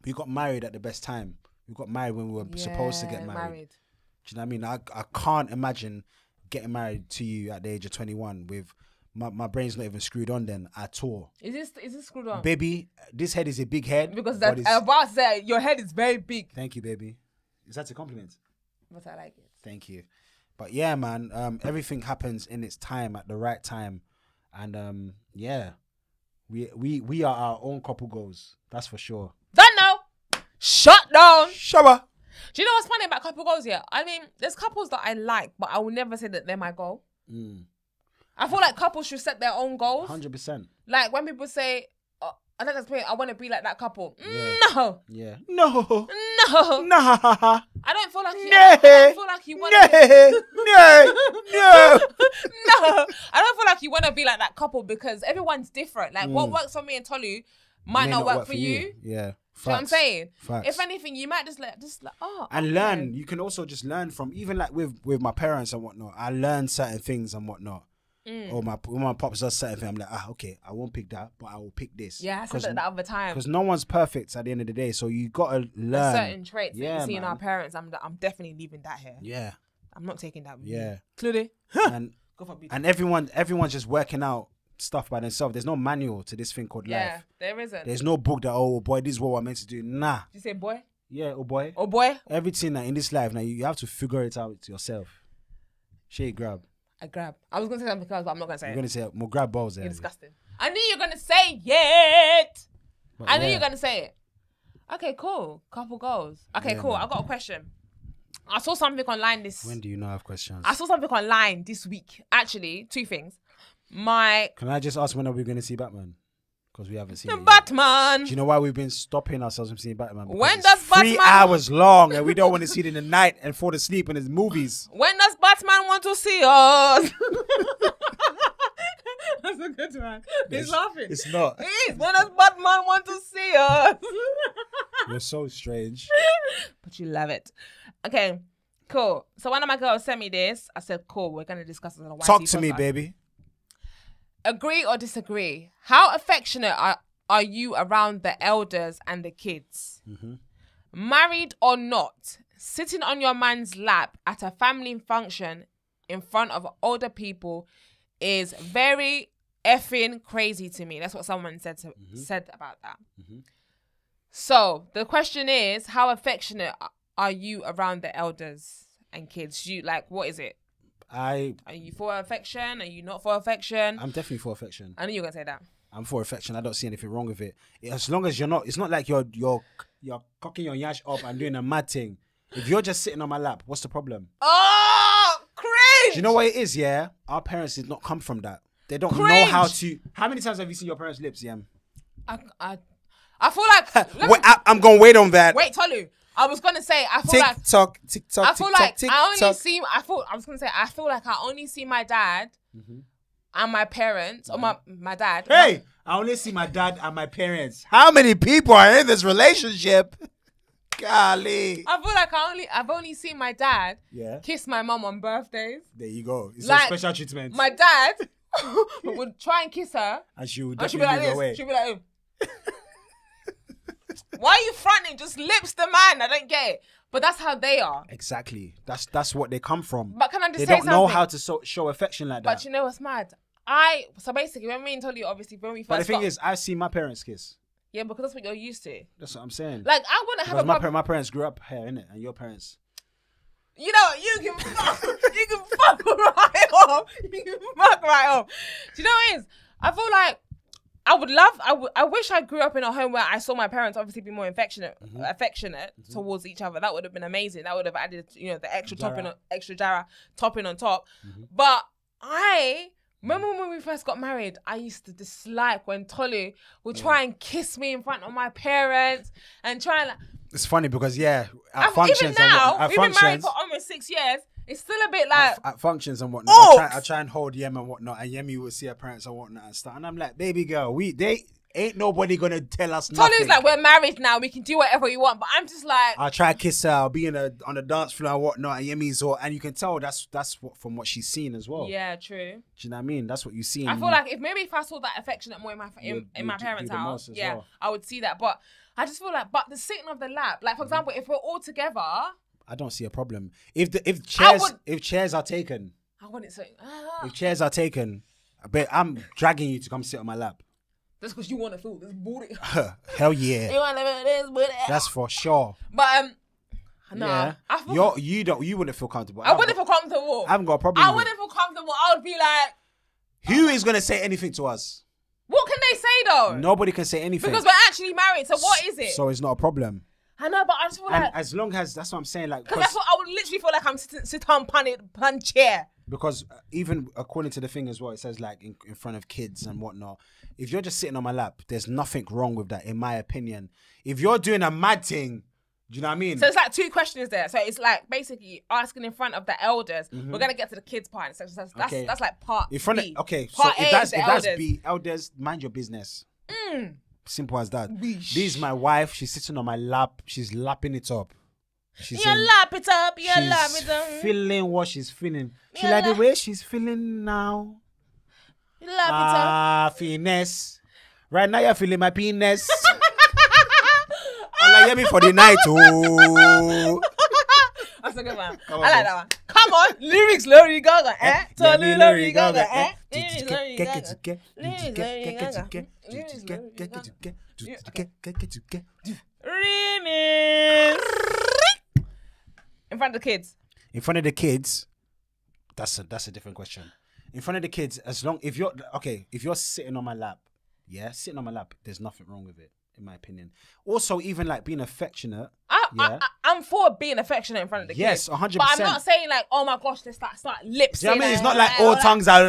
[SPEAKER 2] We got married at the best time. We got married when we were supposed to get married. Do you know what I mean? I can't imagine getting married to you at the age of 21 with my brain's not even screwed on then at all.
[SPEAKER 1] Is this screwed on?
[SPEAKER 2] Baby, this head is a big head.
[SPEAKER 1] Because I'm about to say, your head is very big.
[SPEAKER 2] Thank you, baby. Is that a compliment?
[SPEAKER 1] But I like it.
[SPEAKER 2] Thank you. But yeah, man, everything happens in its time, at the right time. And yeah, we are our own couple goals. That's for sure.
[SPEAKER 1] Don't know. Shut down.
[SPEAKER 2] Shower.
[SPEAKER 1] Do you know what's funny about couple goals? Yeah, I mean, there's couples that I like, but I will never say that they're my goal. I feel like couples should set their own goals.
[SPEAKER 2] 100%.
[SPEAKER 1] Like when people say, oh, I think that's great, I want to be like that couple.
[SPEAKER 2] Yeah.
[SPEAKER 1] No.
[SPEAKER 2] Yeah. No.
[SPEAKER 1] No.
[SPEAKER 2] Nah.
[SPEAKER 1] I don't feel like you.
[SPEAKER 2] No.
[SPEAKER 1] I don't feel like you want to.
[SPEAKER 2] No.
[SPEAKER 1] No. I don't feel like you want to be like that couple because everyone's different. Like what works for me and Tolu might not work for you.
[SPEAKER 2] Yeah.
[SPEAKER 1] Do you know what I'm saying?
[SPEAKER 2] Facts.
[SPEAKER 1] If anything, you might just like,
[SPEAKER 2] and learn. You can also just learn from, even like with my parents and whatnot. I learned certain things and whatnot. Or when my pops does certain thing, I'm like, okay, I won't pick that, but I will pick this.
[SPEAKER 1] Yeah, I said that the other time.
[SPEAKER 2] Because no one's perfect at the end of the day, so you gotta learn
[SPEAKER 1] certain traits that you see in our parents. I'm definitely leaving that here.
[SPEAKER 2] Yeah,
[SPEAKER 1] I'm not taking that with
[SPEAKER 2] yeah.
[SPEAKER 1] me. Clearly.
[SPEAKER 2] And everyone's just working out stuff by themselves. There's no manual to this thing called life.
[SPEAKER 1] Yeah, there isn't.
[SPEAKER 2] There's no book that, oh boy, this is what I'm meant to do. Nah.
[SPEAKER 1] Did you say boy?
[SPEAKER 2] Yeah, oh boy.
[SPEAKER 1] Oh boy.
[SPEAKER 2] Everything that in this life now, you have to figure it out yourself. Shake grab.
[SPEAKER 1] I grab. I was gonna say something else, but I'm not gonna say
[SPEAKER 2] You're
[SPEAKER 1] it.
[SPEAKER 2] gonna say more grab balls there.
[SPEAKER 1] You're disgusting. I knew you were gonna say it. I knew you were gonna say it. Okay, cool. Couple goals. Okay, cool.
[SPEAKER 2] Man.
[SPEAKER 1] I got a question. I saw something online
[SPEAKER 2] When do you not have questions?
[SPEAKER 1] I saw something online this week. Actually, two things.
[SPEAKER 2] Can I just ask when are we gonna see Batman? Because we haven't seen it yet.
[SPEAKER 1] Batman.
[SPEAKER 2] Do you know why we've been stopping ourselves from seeing Batman? Because
[SPEAKER 1] When
[SPEAKER 2] it's
[SPEAKER 1] does
[SPEAKER 2] 3
[SPEAKER 1] Batman
[SPEAKER 2] hours long and we don't want to see it in the night and fall asleep in his movies.
[SPEAKER 1] When does Batman want to see us? That's a good one. He's laughing.
[SPEAKER 2] It's not.
[SPEAKER 1] It is. When does Batman want to see us?
[SPEAKER 2] You're so strange.
[SPEAKER 1] But you love it. Okay, cool. So one of my girls sent me this. I said, cool, we're going to discuss it on a YT
[SPEAKER 2] Talk to me,
[SPEAKER 1] podcast.
[SPEAKER 2] baby.
[SPEAKER 1] Agree or disagree? How affectionate are you around the elders and the kids? Married or not, sitting on your man's lap at a family function in front of older people is very effing crazy to me. That's what someone said about that. So the question is, how affectionate are you around the elders and kids? What is it? Are you for affection? Are you not for affection?
[SPEAKER 2] I'm definitely for affection.
[SPEAKER 1] I knew you were gonna say that.
[SPEAKER 2] I'm for affection. I don't see anything wrong with it. As long as you're not, it's not like you're cocking your yash up and doing a mad thing. If you're just sitting on my lap, what's the problem?
[SPEAKER 1] Oh, cringe!
[SPEAKER 2] Do you know what it is, yeah? Our parents did not come from that. They don't know
[SPEAKER 1] Cringe.
[SPEAKER 2] how to. How many times have you seen your parents' lips, Yem?
[SPEAKER 1] I feel like...
[SPEAKER 2] Wait, I'm going to wait on that.
[SPEAKER 1] Wait, Tolu. I was going to say, I feel like...
[SPEAKER 2] TikTok,
[SPEAKER 1] I feel like
[SPEAKER 2] TikTok.
[SPEAKER 1] I only see... I was going to say, I feel like I only see my dad and my parents, or my dad.
[SPEAKER 2] Hey, I only see my dad and my parents. How many people are in this relationship? Golly.
[SPEAKER 1] I feel like I've only seen my dad kiss my mum on birthdays.
[SPEAKER 2] There you go. It's
[SPEAKER 1] Like,
[SPEAKER 2] a special treatment.
[SPEAKER 1] My dad would try and kiss her.
[SPEAKER 2] And she would
[SPEAKER 1] And she'd be
[SPEAKER 2] definitely
[SPEAKER 1] like
[SPEAKER 2] move away.
[SPEAKER 1] this. She'd be like, why are you fronting? Just lips the man. I don't get it. But that's how they are.
[SPEAKER 2] Exactly. That's what they come from.
[SPEAKER 1] But can I just
[SPEAKER 2] they
[SPEAKER 1] say
[SPEAKER 2] don't know
[SPEAKER 1] something?
[SPEAKER 2] how to show affection like that.
[SPEAKER 1] But you know what's mad? So basically, when me and Tolu, obviously, when we first
[SPEAKER 2] But the thing
[SPEAKER 1] got...
[SPEAKER 2] is, I've seen my parents kiss.
[SPEAKER 1] Yeah, because that's what you're used to.
[SPEAKER 2] That's what I'm saying.
[SPEAKER 1] Like, I wouldn't have
[SPEAKER 2] Because
[SPEAKER 1] a problem...
[SPEAKER 2] my parents grew up here, innit? And your parents...
[SPEAKER 1] You know, you can fuck right off. You can fuck right off. Do you know what it is? I feel like I wish I grew up in a home where I saw my parents obviously be more affectionate towards each other. That would have been amazing. That would have added, the extra jara topping on top. But remember when we first got married, I used to dislike when Tolu would try and kiss me in front of my parents and try and
[SPEAKER 2] It's funny because, at functions
[SPEAKER 1] even now,
[SPEAKER 2] and
[SPEAKER 1] we've been married for almost 6 years. It's still a bit like...
[SPEAKER 2] At functions and whatnot, I try and hold Yem and whatnot, and Yemi will see her parents and whatnot and stuff. And I'm like, baby girl, they ain't nobody going to tell us nothing.
[SPEAKER 1] Tolu's like, we're married now, we can do whatever we want. But I'm just like...
[SPEAKER 2] I'll try to kiss her, I'll be on the dance floor and whatnot, and Yemi's all... And you can tell that's from what she's seen as well.
[SPEAKER 1] Yeah, true.
[SPEAKER 2] Do you know what I mean? That's what you see.
[SPEAKER 1] I feel like if I saw that affectionate more in my parents' house,
[SPEAKER 2] well.
[SPEAKER 1] I would see that. But I just feel like, the sitting of the lap, like for example, if we're all together,
[SPEAKER 2] I don't see a problem. If chairs are taken,
[SPEAKER 1] I wouldn't say.
[SPEAKER 2] If chairs are taken, I'm dragging you to come sit on my lap.
[SPEAKER 1] That's because you want to feel this booty.
[SPEAKER 2] Hell yeah.
[SPEAKER 1] You want to feel this booty.
[SPEAKER 2] That's for sure.
[SPEAKER 1] But no,
[SPEAKER 2] yeah. You wouldn't feel comfortable.
[SPEAKER 1] I wouldn't feel comfortable.
[SPEAKER 2] I haven't got a problem.
[SPEAKER 1] I wouldn't feel comfortable. I would be like,
[SPEAKER 2] who is gonna say anything to us?
[SPEAKER 1] What can they say though?
[SPEAKER 2] Nobody can say anything
[SPEAKER 1] because we're actually married. So what is it?
[SPEAKER 2] So it's not a problem.
[SPEAKER 1] I know, but I just feel
[SPEAKER 2] And
[SPEAKER 1] like
[SPEAKER 2] as long as, that's what I'm saying, like,
[SPEAKER 1] because that's what I would literally feel like I'm sit on pan chair.
[SPEAKER 2] because even according to the thing as well, it says like in front of kids and whatnot. If you're just sitting on my lap, there's nothing wrong with that, in my opinion. If you're doing a mad thing, do you know what I mean?
[SPEAKER 1] So it's like 2 questions there. So it's like basically asking in front of the elders. We're gonna get to the kids part. So that's like part
[SPEAKER 2] in front
[SPEAKER 1] B.
[SPEAKER 2] of, okay,
[SPEAKER 1] Part
[SPEAKER 2] so
[SPEAKER 1] A
[SPEAKER 2] if that's
[SPEAKER 1] is the elders.
[SPEAKER 2] B, elders, mind your business. Simple as that. This is my wife. She's sitting on my lap. She's lapping it up. She's
[SPEAKER 1] You lap it up. You
[SPEAKER 2] she's
[SPEAKER 1] lap it up.
[SPEAKER 2] feeling what she's feeling. She
[SPEAKER 1] You
[SPEAKER 2] like the
[SPEAKER 1] lap-
[SPEAKER 2] way she's feeling now.
[SPEAKER 1] You lap it up.
[SPEAKER 2] Finesse. Right now you're feeling my penis. Like, hear me for the night, oh.
[SPEAKER 1] That's a good one.
[SPEAKER 2] Come
[SPEAKER 1] I
[SPEAKER 2] on,
[SPEAKER 1] like that one. Come on, lyrics, Lady Gaga, eh? Totally Lady Gaga, eh? Lyrics, Lady Gaga. Lyrics, Lady Gaga. Lyrics, Lady Gaga. Remix. In front of the kids.
[SPEAKER 2] In front of the kids, that's a different question. In front of the kids, as long if you're sitting on my lap, sitting on my lap, there's nothing wrong with it, in my opinion. Also, even like being affectionate.
[SPEAKER 1] I'm for being affectionate in front of the
[SPEAKER 2] yes,
[SPEAKER 1] kids.
[SPEAKER 2] 100%.
[SPEAKER 1] But I'm not saying like, oh my gosh, let's start lips.
[SPEAKER 2] Do you know what I mean? It's not like all tongues are.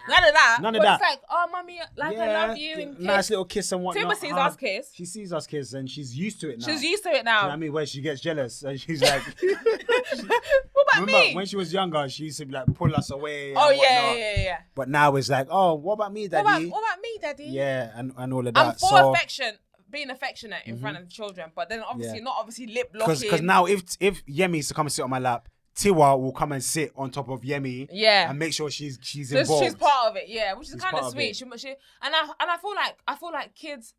[SPEAKER 1] None of that.
[SPEAKER 2] None of
[SPEAKER 1] But
[SPEAKER 2] that.
[SPEAKER 1] It's like, oh, mommy, like I love you. And
[SPEAKER 2] Nice little kiss and whatnot.
[SPEAKER 1] Timber sees us kiss.
[SPEAKER 2] She sees us kiss and she's used to it now.
[SPEAKER 1] She's used to it
[SPEAKER 2] You know
[SPEAKER 1] now.
[SPEAKER 2] what I mean? Where she gets jealous and she's like,
[SPEAKER 1] What about
[SPEAKER 2] remember
[SPEAKER 1] me?
[SPEAKER 2] when she was younger, she used to be like pull us away.
[SPEAKER 1] Oh
[SPEAKER 2] and
[SPEAKER 1] yeah,
[SPEAKER 2] whatnot.
[SPEAKER 1] yeah.
[SPEAKER 2] But now it's like, oh, what about me, daddy?
[SPEAKER 1] What about me, daddy?
[SPEAKER 2] Yeah, and all of that.
[SPEAKER 1] I'm for affection, being affectionate in front of the children, but then obviously
[SPEAKER 2] Yeah.
[SPEAKER 1] not obviously lip locking.
[SPEAKER 2] Because now if Yemi is to come and sit on my lap, Tiwa will come and sit on top of Yemi.
[SPEAKER 1] Yeah.
[SPEAKER 2] And make sure she's
[SPEAKER 1] So
[SPEAKER 2] involved.
[SPEAKER 1] she's part of it, yeah, which is
[SPEAKER 2] She's
[SPEAKER 1] kind
[SPEAKER 2] part
[SPEAKER 1] of
[SPEAKER 2] of
[SPEAKER 1] sweet.
[SPEAKER 2] it.
[SPEAKER 1] She and I feel like kids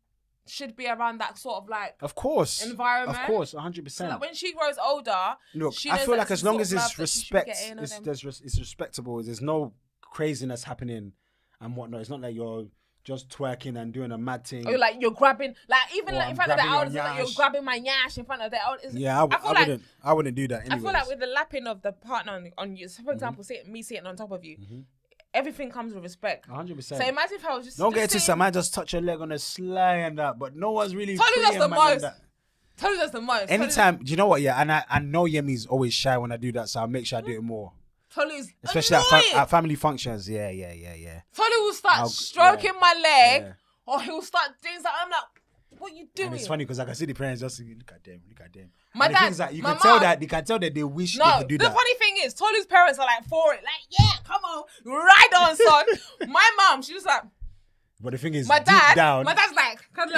[SPEAKER 1] should be around that sort of like
[SPEAKER 2] Of course.
[SPEAKER 1] environment.
[SPEAKER 2] Of course, 100%.
[SPEAKER 1] So like when she grows older,
[SPEAKER 2] Look,
[SPEAKER 1] she
[SPEAKER 2] I
[SPEAKER 1] knows
[SPEAKER 2] feel
[SPEAKER 1] that
[SPEAKER 2] like
[SPEAKER 1] it's
[SPEAKER 2] as
[SPEAKER 1] the
[SPEAKER 2] long
[SPEAKER 1] sort
[SPEAKER 2] as
[SPEAKER 1] of
[SPEAKER 2] it's
[SPEAKER 1] love that she should be
[SPEAKER 2] respect,
[SPEAKER 1] getting on them.
[SPEAKER 2] it's respectable. There's no craziness happening and whatnot. It's not like you're just twerking and doing a mad thing.
[SPEAKER 1] Or you're grabbing, like even
[SPEAKER 2] Or
[SPEAKER 1] like, in
[SPEAKER 2] I'm
[SPEAKER 1] front of the
[SPEAKER 2] grabbing your
[SPEAKER 1] elders, like, you're
[SPEAKER 2] nyash.
[SPEAKER 1] grabbing my nyash in front of the elders.
[SPEAKER 2] Yeah, I wouldn't do that.
[SPEAKER 1] I feel
[SPEAKER 2] Anyways.
[SPEAKER 1] like with the lapping of the partner on you, so for example, me sitting on top of you, everything comes with respect.
[SPEAKER 2] 100%.
[SPEAKER 1] So imagine if I was just
[SPEAKER 2] Don't get
[SPEAKER 1] just
[SPEAKER 2] to
[SPEAKER 1] sitting-
[SPEAKER 2] some man just touch your leg on a sly and that, but no one's really.
[SPEAKER 1] Tolu does
[SPEAKER 2] pretty
[SPEAKER 1] the
[SPEAKER 2] and man like
[SPEAKER 1] most.
[SPEAKER 2] that.
[SPEAKER 1] Tolu does the most.
[SPEAKER 2] Anytime, do you know what? Yeah, and I know Yemi's always shy when I do that, so I'll make sure I do it more.
[SPEAKER 1] Tolu's
[SPEAKER 2] Especially
[SPEAKER 1] annoying.
[SPEAKER 2] at family functions. Yeah.
[SPEAKER 1] Tolu will start
[SPEAKER 2] I'll-
[SPEAKER 1] stroking my leg,
[SPEAKER 2] Yeah.
[SPEAKER 1] or he will start doing something. I'm like, what are you doing?
[SPEAKER 2] And it's funny because I can see the parents just look at them.
[SPEAKER 1] My
[SPEAKER 2] And the
[SPEAKER 1] dad-
[SPEAKER 2] thing is that you
[SPEAKER 1] my
[SPEAKER 2] can tell
[SPEAKER 1] mom-
[SPEAKER 2] that they wish
[SPEAKER 1] No,
[SPEAKER 2] they could do
[SPEAKER 1] the
[SPEAKER 2] that.
[SPEAKER 1] funny thing is, Tolu's parents are like for it. Like, yeah, come on, ride on, son. My mom, she was like,
[SPEAKER 2] But the thing is,
[SPEAKER 1] my
[SPEAKER 2] deep
[SPEAKER 1] dad,
[SPEAKER 2] down,
[SPEAKER 1] my dad's like, kind of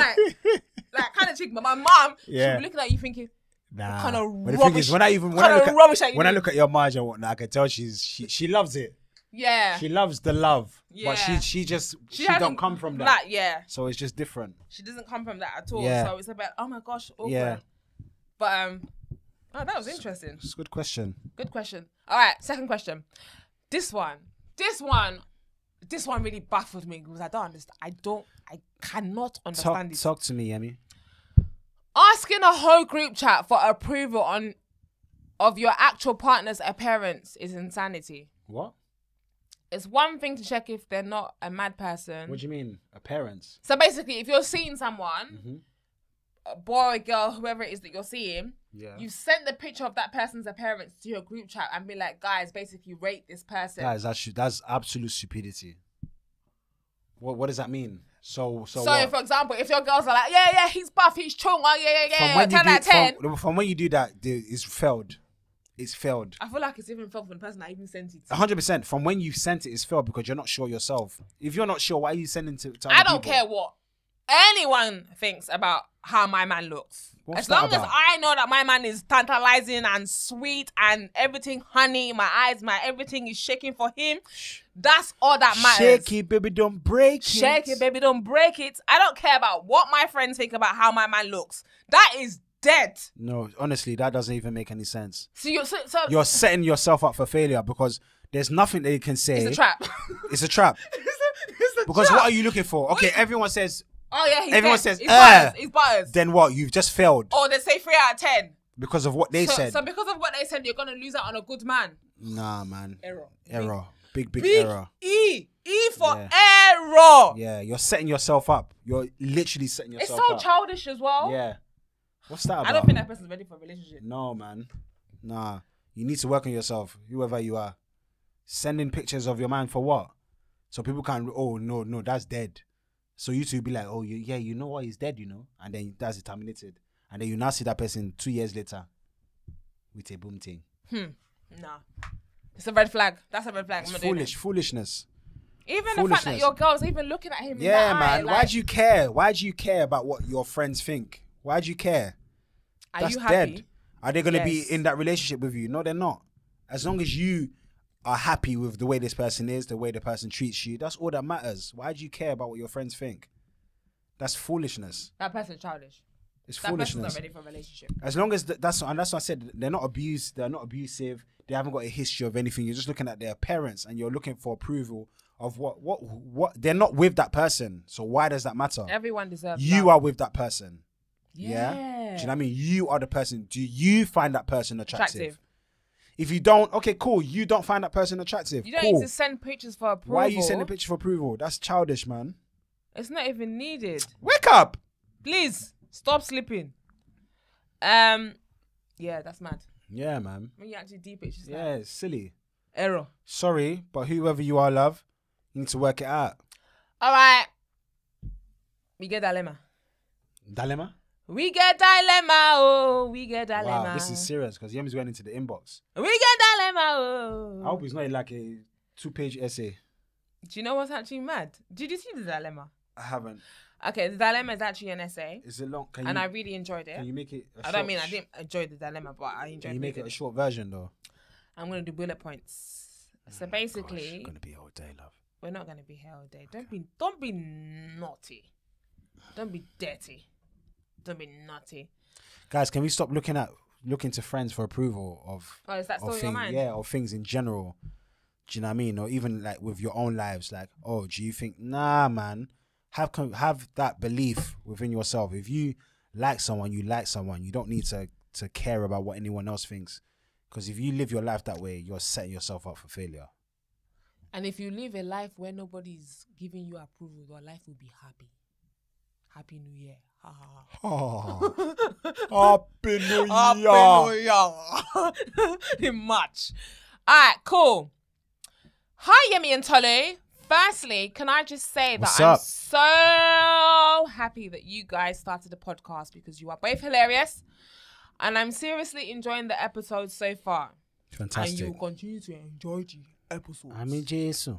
[SPEAKER 1] like kind of chick. But my mom,
[SPEAKER 2] Yeah.
[SPEAKER 1] she'll be looking at you thinking,
[SPEAKER 2] nah.
[SPEAKER 1] kind of
[SPEAKER 2] But the thing
[SPEAKER 1] rubbish.
[SPEAKER 2] is, when I
[SPEAKER 1] rubbish at you
[SPEAKER 2] when I
[SPEAKER 1] do.
[SPEAKER 2] look at your margin and whatnot, I can tell she loves it.
[SPEAKER 1] yeah,
[SPEAKER 2] She loves the love,
[SPEAKER 1] Yeah.
[SPEAKER 2] but she don't
[SPEAKER 1] hasn't-
[SPEAKER 2] come from that.
[SPEAKER 1] Like, yeah,
[SPEAKER 2] So it's just different.
[SPEAKER 1] she doesn't come from that at all.
[SPEAKER 2] Yeah.
[SPEAKER 1] So it's about, oh my gosh, awkward.
[SPEAKER 2] Yeah.
[SPEAKER 1] But oh, that was interesting.
[SPEAKER 2] It's a good question.
[SPEAKER 1] Good question. All right, second question. This one really baffled me because I don't understand. I cannot understand it.
[SPEAKER 2] Talk to me, Yemi.
[SPEAKER 1] Asking a whole group chat for approval of your actual partner's appearance is insanity.
[SPEAKER 2] What?
[SPEAKER 1] It's one thing to check if they're not a mad person.
[SPEAKER 2] What do you mean? Appearance?
[SPEAKER 1] So basically, if you're seeing someone, a boy, girl, whoever it is that you're seeing,
[SPEAKER 2] Yeah.
[SPEAKER 1] you send the picture of that person's appearance to your group chat and be like, guys, basically rate this person.
[SPEAKER 2] Guys, that's absolute stupidity. What does that mean? So
[SPEAKER 1] So, for example, if your girls are like, yeah, he's buff, he's chung, oh, yeah, 10 out of 10.
[SPEAKER 2] From when you do that, it's failed. It's failed.
[SPEAKER 1] I feel like it's even felt from the person that even sent it.
[SPEAKER 2] 100%. From when you sent it, it's failed because you're not sure yourself. If you're not sure, why are you sending to
[SPEAKER 1] I
[SPEAKER 2] other
[SPEAKER 1] don't
[SPEAKER 2] people?
[SPEAKER 1] care what anyone thinks about how my man looks.
[SPEAKER 2] What's
[SPEAKER 1] as
[SPEAKER 2] that
[SPEAKER 1] long as
[SPEAKER 2] about?
[SPEAKER 1] I know that my man is tantalizing and sweet and everything honey, my eyes, my everything is shaking for him, that's all that matters.
[SPEAKER 2] Shake it, baby, don't break it.
[SPEAKER 1] Shake it, baby, don't break it. I don't care about what my friends think about how my man looks. That is dead.
[SPEAKER 2] No, honestly, that doesn't even make any sense.
[SPEAKER 1] So
[SPEAKER 2] You're setting yourself up for failure because there's nothing that you can say.
[SPEAKER 1] it's a trap.
[SPEAKER 2] It's a trap.
[SPEAKER 1] It's a
[SPEAKER 2] Because
[SPEAKER 1] trap.
[SPEAKER 2] what are you looking for? Okay, everyone says,
[SPEAKER 1] Oh yeah, he's
[SPEAKER 2] everyone
[SPEAKER 1] dead.
[SPEAKER 2] says,
[SPEAKER 1] he's butters. He's butters.
[SPEAKER 2] then what? You've just failed
[SPEAKER 1] Or they say 3 out of 10.
[SPEAKER 2] because of what they said.
[SPEAKER 1] So because of what they said, you're gonna lose out on a good man.
[SPEAKER 2] Nah, man.
[SPEAKER 1] Error.
[SPEAKER 2] Big
[SPEAKER 1] Big
[SPEAKER 2] error.
[SPEAKER 1] E for
[SPEAKER 2] Yeah.
[SPEAKER 1] error.
[SPEAKER 2] Yeah, you're setting yourself up. You're literally setting
[SPEAKER 1] It's
[SPEAKER 2] yourself
[SPEAKER 1] so
[SPEAKER 2] up.
[SPEAKER 1] childish as well.
[SPEAKER 2] Yeah. What's that about?
[SPEAKER 1] I don't think that person's ready for a relationship.
[SPEAKER 2] No, man. Nah. You need to work on yourself, whoever you are. Sending pictures of your man for what? So people can't, oh, no, that's dead. So you two be like, oh, yeah, you know what? He's dead, you know? And then that's terminated. And then you now see that person 2 years later with a boom thing.
[SPEAKER 1] Nah. It's a red flag. That's a red flag.
[SPEAKER 2] It's
[SPEAKER 1] I'm not doing it.
[SPEAKER 2] foolishness.
[SPEAKER 1] Even the fact that your girl's even looking at him
[SPEAKER 2] Yeah,
[SPEAKER 1] in the
[SPEAKER 2] man.
[SPEAKER 1] eye,
[SPEAKER 2] Why do you care? Why do you care about what your friends think? Why do you care?
[SPEAKER 1] Are you happy?
[SPEAKER 2] Dead. Are they going to be in that relationship with you? No, they're not. As long as you are happy with the way this person is, the way the person treats you, that's all that matters. Why do you care about what your friends think? That's foolishness.
[SPEAKER 1] That person's childish.
[SPEAKER 2] It's
[SPEAKER 1] that
[SPEAKER 2] foolishness.
[SPEAKER 1] person's not ready for a relationship.
[SPEAKER 2] As long as that's what I said, they're not abused, they're not abusive, they haven't got a history of anything. You're just looking at their parents and you're looking for approval of what they're not with that person. So why does that matter?
[SPEAKER 1] Everyone deserves
[SPEAKER 2] You
[SPEAKER 1] love.
[SPEAKER 2] are with that person.
[SPEAKER 1] Yeah.
[SPEAKER 2] Do you know what I mean? You are the person. Do you find that person attractive?
[SPEAKER 1] Attractive.
[SPEAKER 2] If you don't, okay, cool. You don't find that person attractive.
[SPEAKER 1] You don't
[SPEAKER 2] cool.
[SPEAKER 1] need to send pictures for approval.
[SPEAKER 2] Why are you sending pictures for approval? That's childish, man.
[SPEAKER 1] It's not even needed.
[SPEAKER 2] Wake up.
[SPEAKER 1] Please stop sleeping. Yeah, that's mad.
[SPEAKER 2] Yeah, man.
[SPEAKER 1] When you actually deep it, just
[SPEAKER 2] Yeah, it's silly.
[SPEAKER 1] error.
[SPEAKER 2] Sorry, but whoever you are, love, you need to work it out.
[SPEAKER 1] All right. We get dilemma.
[SPEAKER 2] Dilemma?
[SPEAKER 1] We get dilemma, oh, we get dilemma.
[SPEAKER 2] Wow, this is serious because Yemi's going into the inbox.
[SPEAKER 1] We get dilemma, oh.
[SPEAKER 2] I hope it's not like a 2-page essay.
[SPEAKER 1] Do you know what's actually mad? Did you see the dilemma?
[SPEAKER 2] I haven't.
[SPEAKER 1] Okay, the dilemma is actually an essay.
[SPEAKER 2] Is it long?
[SPEAKER 1] And I really enjoyed it.
[SPEAKER 2] Can you make it
[SPEAKER 1] I don't mean I didn't enjoy the dilemma, but I enjoyed it.
[SPEAKER 2] Can you make it a short version though?
[SPEAKER 1] I'm going to do bullet points. So basically...
[SPEAKER 2] Gosh, it's going to be all day, love.
[SPEAKER 1] We're not going to be here all day. Don't be naughty. Don't be dirty. Don't be naughty.
[SPEAKER 2] Guys, can we stop looking to friends for approval of...
[SPEAKER 1] Oh, is that still
[SPEAKER 2] of
[SPEAKER 1] your mind?
[SPEAKER 2] Yeah, of things in general. Do you know what I mean? Or even like with your own lives. Like, oh, do you think... Nah, man. Have that belief within yourself. If you like someone, you like someone. You don't need to care about what anyone else thinks. Because if you live your life that way, you're setting yourself up for failure.
[SPEAKER 1] And if you live a life where nobody's giving you approval, your life will be happy. Happy New Year. Ha ha
[SPEAKER 2] Oh, Happy New Year.
[SPEAKER 1] Happy New Year. In March. All right, cool. Hi, Yemi and Tolu. Firstly, can I just say
[SPEAKER 2] What's
[SPEAKER 1] that I'm
[SPEAKER 2] up?
[SPEAKER 1] so happy that you guys started the podcast because you are both hilarious. And I'm seriously enjoying the episodes so far.
[SPEAKER 2] Fantastic.
[SPEAKER 1] And you will continue to enjoy the episodes.
[SPEAKER 2] I mean, Jesus.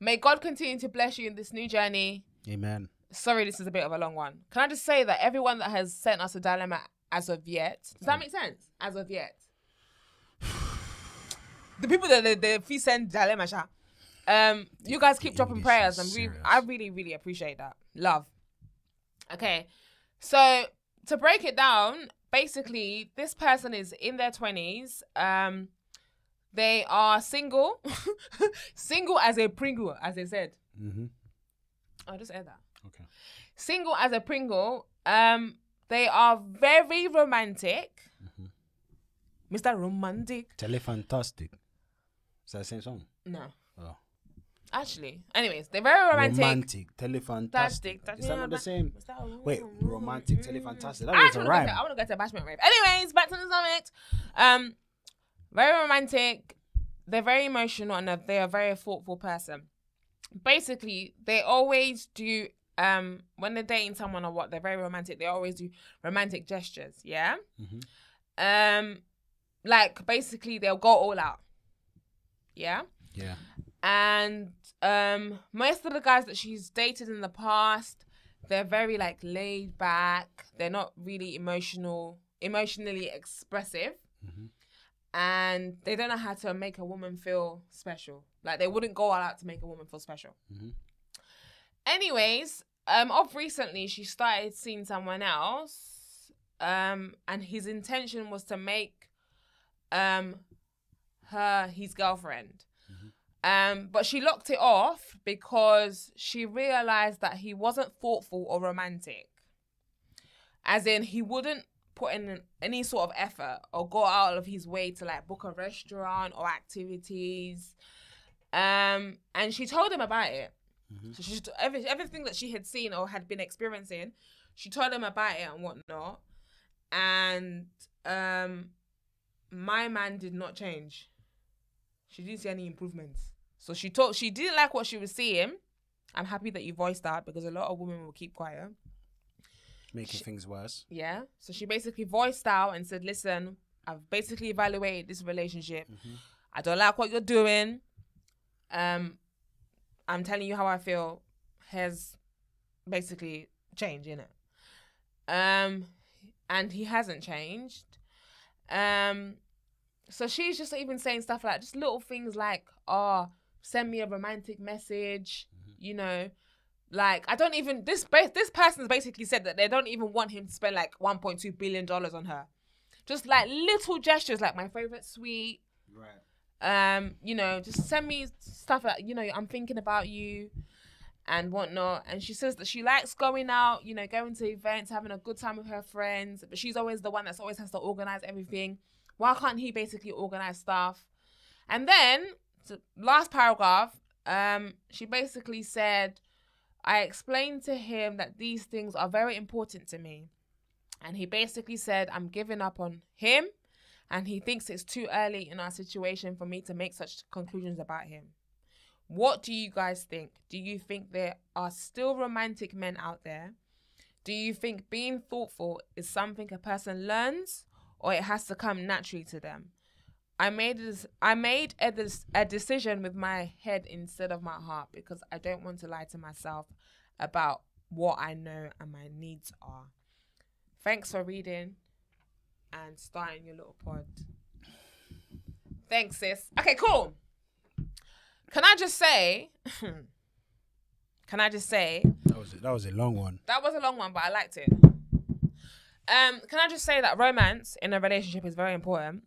[SPEAKER 1] May God continue to bless you in this new journey.
[SPEAKER 2] Amen.
[SPEAKER 1] Sorry, this is a bit of a long one. Can I just say that everyone that has sent us a dilemma as of yet, does that make sense? As of yet. The people that they send dilemma, you guys keep dropping
[SPEAKER 2] English
[SPEAKER 1] prayers
[SPEAKER 2] is
[SPEAKER 1] and
[SPEAKER 2] serious.
[SPEAKER 1] I really, really appreciate that. Love. Okay. So to break it down, basically this person is in their 20s. They are single. Single as a Pringle, as they said.
[SPEAKER 2] Mm-hmm.
[SPEAKER 1] I'll just add that.
[SPEAKER 2] Okay.
[SPEAKER 1] Single as a Pringle. They are very romantic.
[SPEAKER 2] Mm-hmm.
[SPEAKER 1] Mr. Romantic.
[SPEAKER 2] Telefantastic. Is that the same song?
[SPEAKER 1] No.
[SPEAKER 2] Oh.
[SPEAKER 1] Actually. Anyways, they're very romantic.
[SPEAKER 2] Romantic. Telefantastic. Is that not the same? Wait, romantic, telefantastic. That was a rhyme.
[SPEAKER 1] I want to go to a bashment rave. Anyways, back to the subject. Very romantic. They're very emotional and they're a very thoughtful person. Basically, they always do, when they're dating someone or what, they're very romantic. They always do romantic gestures, yeah?
[SPEAKER 2] Mm-hmm.
[SPEAKER 1] Like, basically, they'll go all out. Yeah?
[SPEAKER 2] Yeah.
[SPEAKER 1] And most of the guys that she's dated in the past, they're very like laid back. They're not really emotionally expressive.
[SPEAKER 2] Mm-hmm.
[SPEAKER 1] And they don't know how to make a woman feel special. Like they wouldn't go all out to make a woman feel special.
[SPEAKER 2] Mm-hmm.
[SPEAKER 1] Anyways, of recently she started seeing someone else. And his intention was to make her his girlfriend. But she locked it off because she realized that he wasn't thoughtful or romantic. As in, he wouldn't put in any sort of effort or go out of his way to like book a restaurant or activities. And she told him about it. Mm-hmm. So she's everything that she had seen or had been experiencing, she told him about it and whatnot. And my man did not change. She didn't see any improvements. So she didn't like what she was seeing. I'm happy that you voiced that, because a lot of women will keep quiet.
[SPEAKER 2] Making things worse.
[SPEAKER 1] Yeah. So she basically voiced out and said, listen, I've basically evaluated this relationship. I don't like what you're doing. I'm telling you how I feel. Has basically changed, innit? And he hasn't changed. So she's just even saying stuff like, just little things like, oh, send me a romantic message, you know. Like, I don't even, this person's basically said that they don't even want him to spend like $1.2 billion on her. Just like little gestures, like my favorite sweet. Right. You know, just send me stuff like, you know, I'm thinking about you and whatnot. And she says that she likes going out, you know, going to events, having a good time with her friends. But she's always the one that's always has to organize everything. Why can't he basically organize stuff? And then, last paragraph, she basically said, I explained to him that these things are very important to me. And he basically said, I'm giving up on him. And he thinks it's too early in our situation for me to make such conclusions about him. What do you guys think? Do you think there are still romantic men out there? Do you think being thoughtful is something a person learns, or it has to come naturally to them? I made a decision with my head instead of my heart, because I don't want to lie to myself about what I know and my needs are. Thanks for reading and starting your little pod. Thanks, sis. Okay, cool. Can I just say...
[SPEAKER 2] That was a long one.
[SPEAKER 1] That was a long one, but I liked it. Can I just say that romance in a relationship is very important.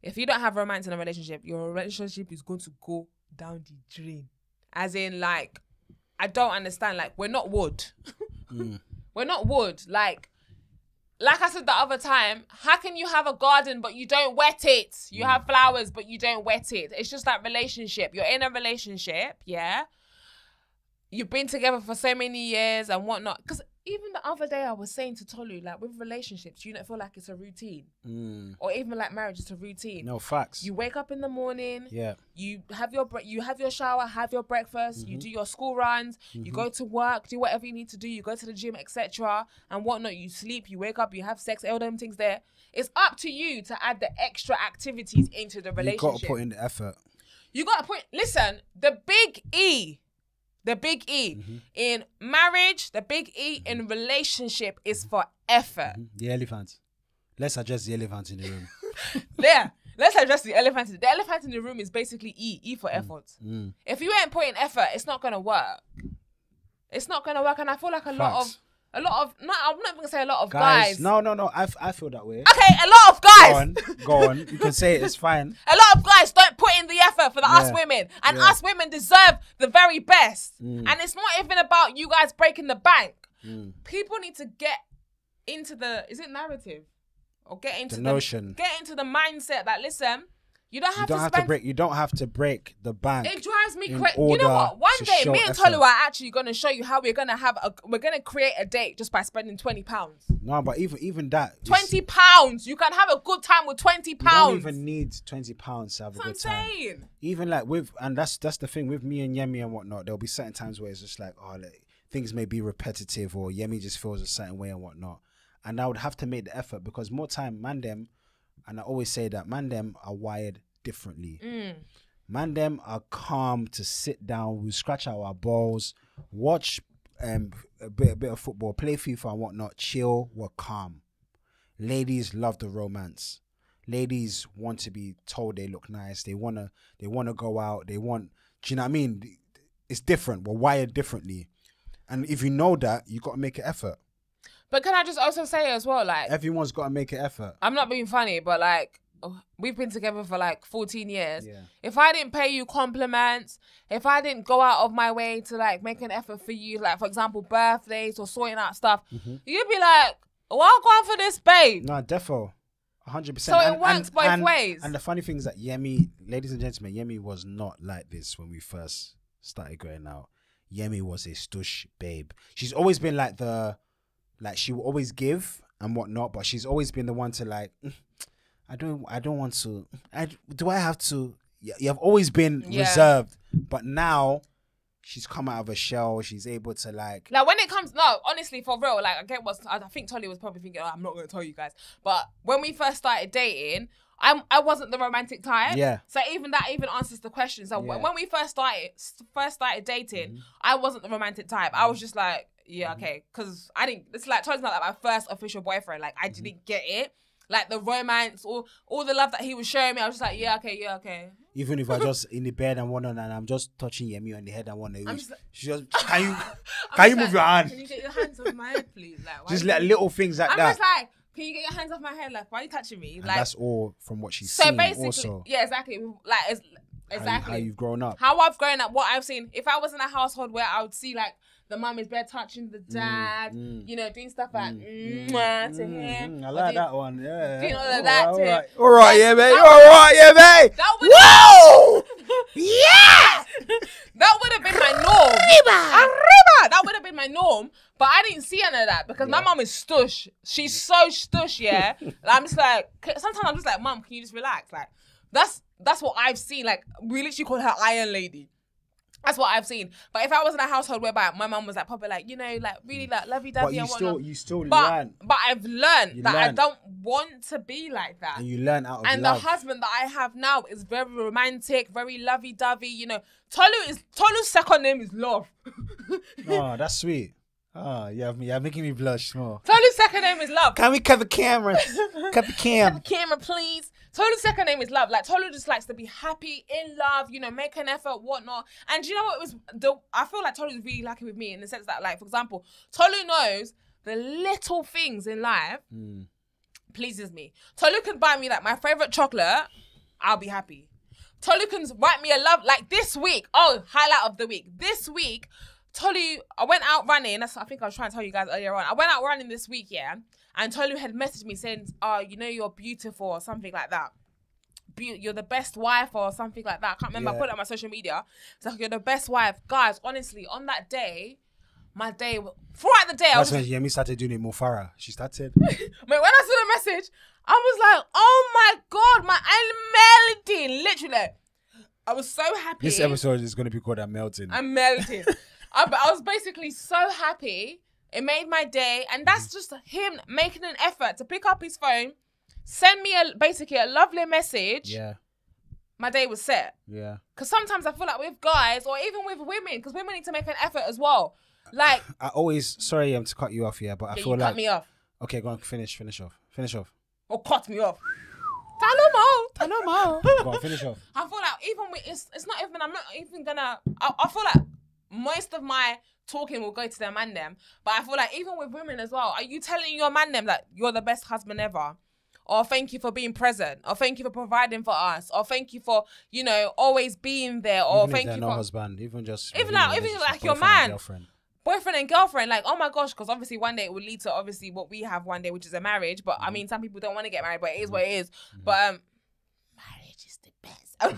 [SPEAKER 1] If you don't have romance in a relationship, your relationship is going to go down the drain. As in, like, I don't understand. Like, we're not wood. We're not wood. Like I said the other time, how can you have a garden but you don't wet it? You have flowers but you don't wet it. It's just that relationship. You're in a relationship, yeah? You've been together for so many years and whatnot. Because even the other day I was saying to Tolu, like, with relationships, you don't feel like it's a routine. Or even like marriage, it's a routine.
[SPEAKER 2] No, facts.
[SPEAKER 1] You wake up in the morning.
[SPEAKER 2] Yeah.
[SPEAKER 1] You have your shower, have your breakfast. You do your school runs. You go to work, do whatever you need to do. You go to the gym, etc. and whatnot. You sleep, you wake up, you have sex, all them things there. It's up to you to add the extra activities into the relationship.
[SPEAKER 2] You got to put in the effort.
[SPEAKER 1] You got to put... Listen, the big E in marriage, the big E in relationship is for effort.
[SPEAKER 2] The elephant. Let's address the elephant in the room.
[SPEAKER 1] Yeah, let's address the elephant. The elephant in the room is basically E for effort. If you ain't putting effort, it's not going to work. It's not going to work. And I feel like a lot of, I'm not even going to say a lot of guys.
[SPEAKER 2] No. I feel that way.
[SPEAKER 1] Okay, a lot of guys.
[SPEAKER 2] Go on. You can say it. It's fine.
[SPEAKER 1] A lot of guys don't put in the effort for us women. And us women deserve the very best. And it's not even about you guys breaking the bank. People need to get into the, is it narrative? Or get into
[SPEAKER 2] the notion.
[SPEAKER 1] Get into the mindset that, listen, you don't have to
[SPEAKER 2] break the bank.
[SPEAKER 1] It drives me crazy. You know what? One day, me and Tolu are actually going to show you how we're going to create a date just by spending £20.
[SPEAKER 2] No, but even that.
[SPEAKER 1] £20. You can have a good time with £20. You
[SPEAKER 2] don't even need £20 to have a good time.
[SPEAKER 1] Saying.
[SPEAKER 2] Even like and that's the thing with me and Yemi and whatnot. There'll be certain times where it's just like, things may be repetitive, or Yemi just feels a certain way and whatnot. And I would have to make the effort, because more time, man them, and I always say that, man them are wired differently. Man them are calm to sit down, we scratch our balls, watch a bit of football, play FIFA and whatnot, chill, we're calm. Ladies love the romance. Ladies want to be told they look nice. They wanna go out. Do you know what I mean? It's different. We're wired differently. And if you know that, you got to make an effort.
[SPEAKER 1] But can I just also say as well, like...
[SPEAKER 2] Everyone's got to make an effort.
[SPEAKER 1] I'm not being funny, but like, we've been together for like 14 years.
[SPEAKER 2] Yeah.
[SPEAKER 1] If I didn't pay you compliments, if I didn't go out of my way to like make an effort for you, like for example, birthdays or sorting out stuff, you'd be like, well, go on for this, babe.
[SPEAKER 2] No, defo. 100%.
[SPEAKER 1] So it works both ways.
[SPEAKER 2] And the funny thing is that Yemi, ladies and gentlemen, Yemi was not like this when we first started going out. Yemi was a stush babe. She's always been like she will always give and whatnot, but she's always been the one to like, I don't want to. Do I have to? You've always been reserved, but now she's come out of a shell. She's able to like
[SPEAKER 1] when it comes, no, honestly, for real, like I think Tolly was probably thinking, I'm not going to tell you guys, but when we first started dating, I wasn't the romantic type.
[SPEAKER 2] Yeah.
[SPEAKER 1] So even answers the question. So when we first started dating, I wasn't the romantic type. I was just like, yeah, okay, because I didn't. It's like Tolly's not like my first official boyfriend. Like I didn't get it. Like the romance, all the love that he was showing me, I was just like, yeah, okay.
[SPEAKER 2] Even if I just in the bed and and I'm just touching Yemi on the head and can you move your hand?
[SPEAKER 1] Can you get your hands off my head, please? Like,
[SPEAKER 2] just like little things like that.
[SPEAKER 1] I'm just like, can you get your hands off my head? Like, why are you touching me?
[SPEAKER 2] And
[SPEAKER 1] like
[SPEAKER 2] that's all from what she's
[SPEAKER 1] so
[SPEAKER 2] seen.
[SPEAKER 1] basically,
[SPEAKER 2] also.
[SPEAKER 1] yeah, exactly. Like exactly
[SPEAKER 2] how you've grown up.
[SPEAKER 1] How I've grown up. What I've seen. If I was in a household where I would see like the mum is bare touching the dad, you know, doing stuff like mwah to him.
[SPEAKER 2] I like that one. Yeah.
[SPEAKER 1] Doing all of that to him.
[SPEAKER 2] All right, yeah, mate. All right, yeah, mate.
[SPEAKER 1] Whoa! Yeah! That would have been my norm. Arriba! That would have been my norm. But I didn't see any of that because my mum is stush. She's so stush, yeah. I'm just like, sometimes I'm just like, Mum, can you just relax? Like, that's what I've seen. Like, we literally call her Iron Lady. That's what I've seen. But if I was in a household whereby my mum was like probably like, you know, like really like lovey-dovey and whatnot.
[SPEAKER 2] But you still learn.
[SPEAKER 1] But I've learned that I don't want to be like that.
[SPEAKER 2] And you learn out of
[SPEAKER 1] and
[SPEAKER 2] love.
[SPEAKER 1] The husband that I have now is very romantic, very lovey-dovey, you know. Tolu's second name is Love.
[SPEAKER 2] Oh, that's sweet. Oh, yeah, making me blush more.
[SPEAKER 1] Tolu's second name is Love.
[SPEAKER 2] Can we cut the camera? Cut the cam.
[SPEAKER 1] Cut the camera, please. Tolu's second name is Love. Like, Tolu just likes to be happy, in love, you know, make an effort, whatnot. And you know what I feel like Tolu's really lucky with me in the sense that, like, for example, Tolu knows the little things in life pleases me. Tolu can buy me, like, my favourite chocolate, I'll be happy. Tolu can write me a love, like, this week. Oh, highlight of the week. This week, Tolu, I went out running. I think I was trying to tell you guys earlier on. I went out running this week, yeah. And Tolu had messaged me saying, oh, you know, you're beautiful or something like that. You're the best wife or something like that. I can't remember. I put it on my social media. It's like, you're the best wife. Guys, honestly, on that day, throughout the day,
[SPEAKER 2] that's when Yemi started doing it more thorough. She started.
[SPEAKER 1] When I saw the message, I was like, oh my God, I'm melting. Literally. I was so happy.
[SPEAKER 2] This episode is going to be called I'm Melting.
[SPEAKER 1] I'm melting. I was basically so happy. It made my day. And that's just him making an effort to pick up his phone, send me basically a lovely message.
[SPEAKER 2] Yeah.
[SPEAKER 1] My day was set.
[SPEAKER 2] Yeah.
[SPEAKER 1] Because sometimes I feel like with guys or even with women, because women need to make an effort as well. Like,
[SPEAKER 2] I always, sorry to cut you off here, but I feel like.
[SPEAKER 1] Cut me off.
[SPEAKER 2] Okay, go on, finish off.
[SPEAKER 1] Or cut me off. Tell them all.
[SPEAKER 2] Go on, finish off.
[SPEAKER 1] I feel like even with, it's not even, I'm not even gonna, I feel like most of my talking will go to their man them, but I feel like even with women as well, are you telling your man them that you're the best husband ever? Or thank you for being present, or thank you for providing for us, or thank you for, you know, always being there, or
[SPEAKER 2] even
[SPEAKER 1] thank
[SPEAKER 2] if
[SPEAKER 1] you
[SPEAKER 2] no
[SPEAKER 1] for
[SPEAKER 2] husband, even
[SPEAKER 1] like your man, boyfriend and girlfriend. Like, oh my gosh, because obviously one day it would lead to obviously what we have one day, which is a marriage. But I mean, some people don't want to get married, but it is what it is. But marriage is the best. I'm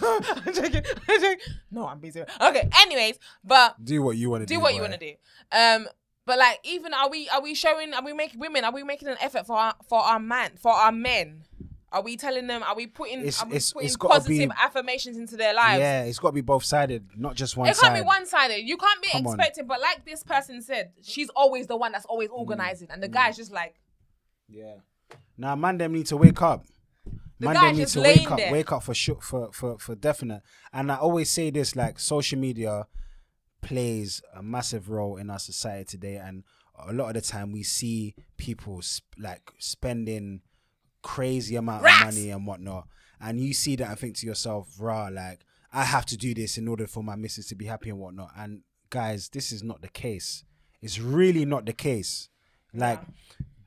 [SPEAKER 1] joking. No, I'm busy. Okay, anyways, but
[SPEAKER 2] do what you want to do.
[SPEAKER 1] Do what you want to do. But like, even are we making an effort for our men? Are we telling them? Are we putting positive affirmations into their lives?
[SPEAKER 2] Yeah, it's got to be both sided, not just one side.
[SPEAKER 1] It can't be one sided. You can't be expecting. But like this person said, she's always the one that's always organizing, and the guy's just like,
[SPEAKER 2] yeah. Now, man, them need to wake up. Man, them need to wake up for definite. And I always say this: like, social media plays a massive role in our society today, and a lot of the time we see people like spending crazy amount of money and whatnot, and you see that and think to yourself, rah, like, I have to do this in order for my missus to be happy and whatnot. And guys, this is not the case. It's really not the case. Like,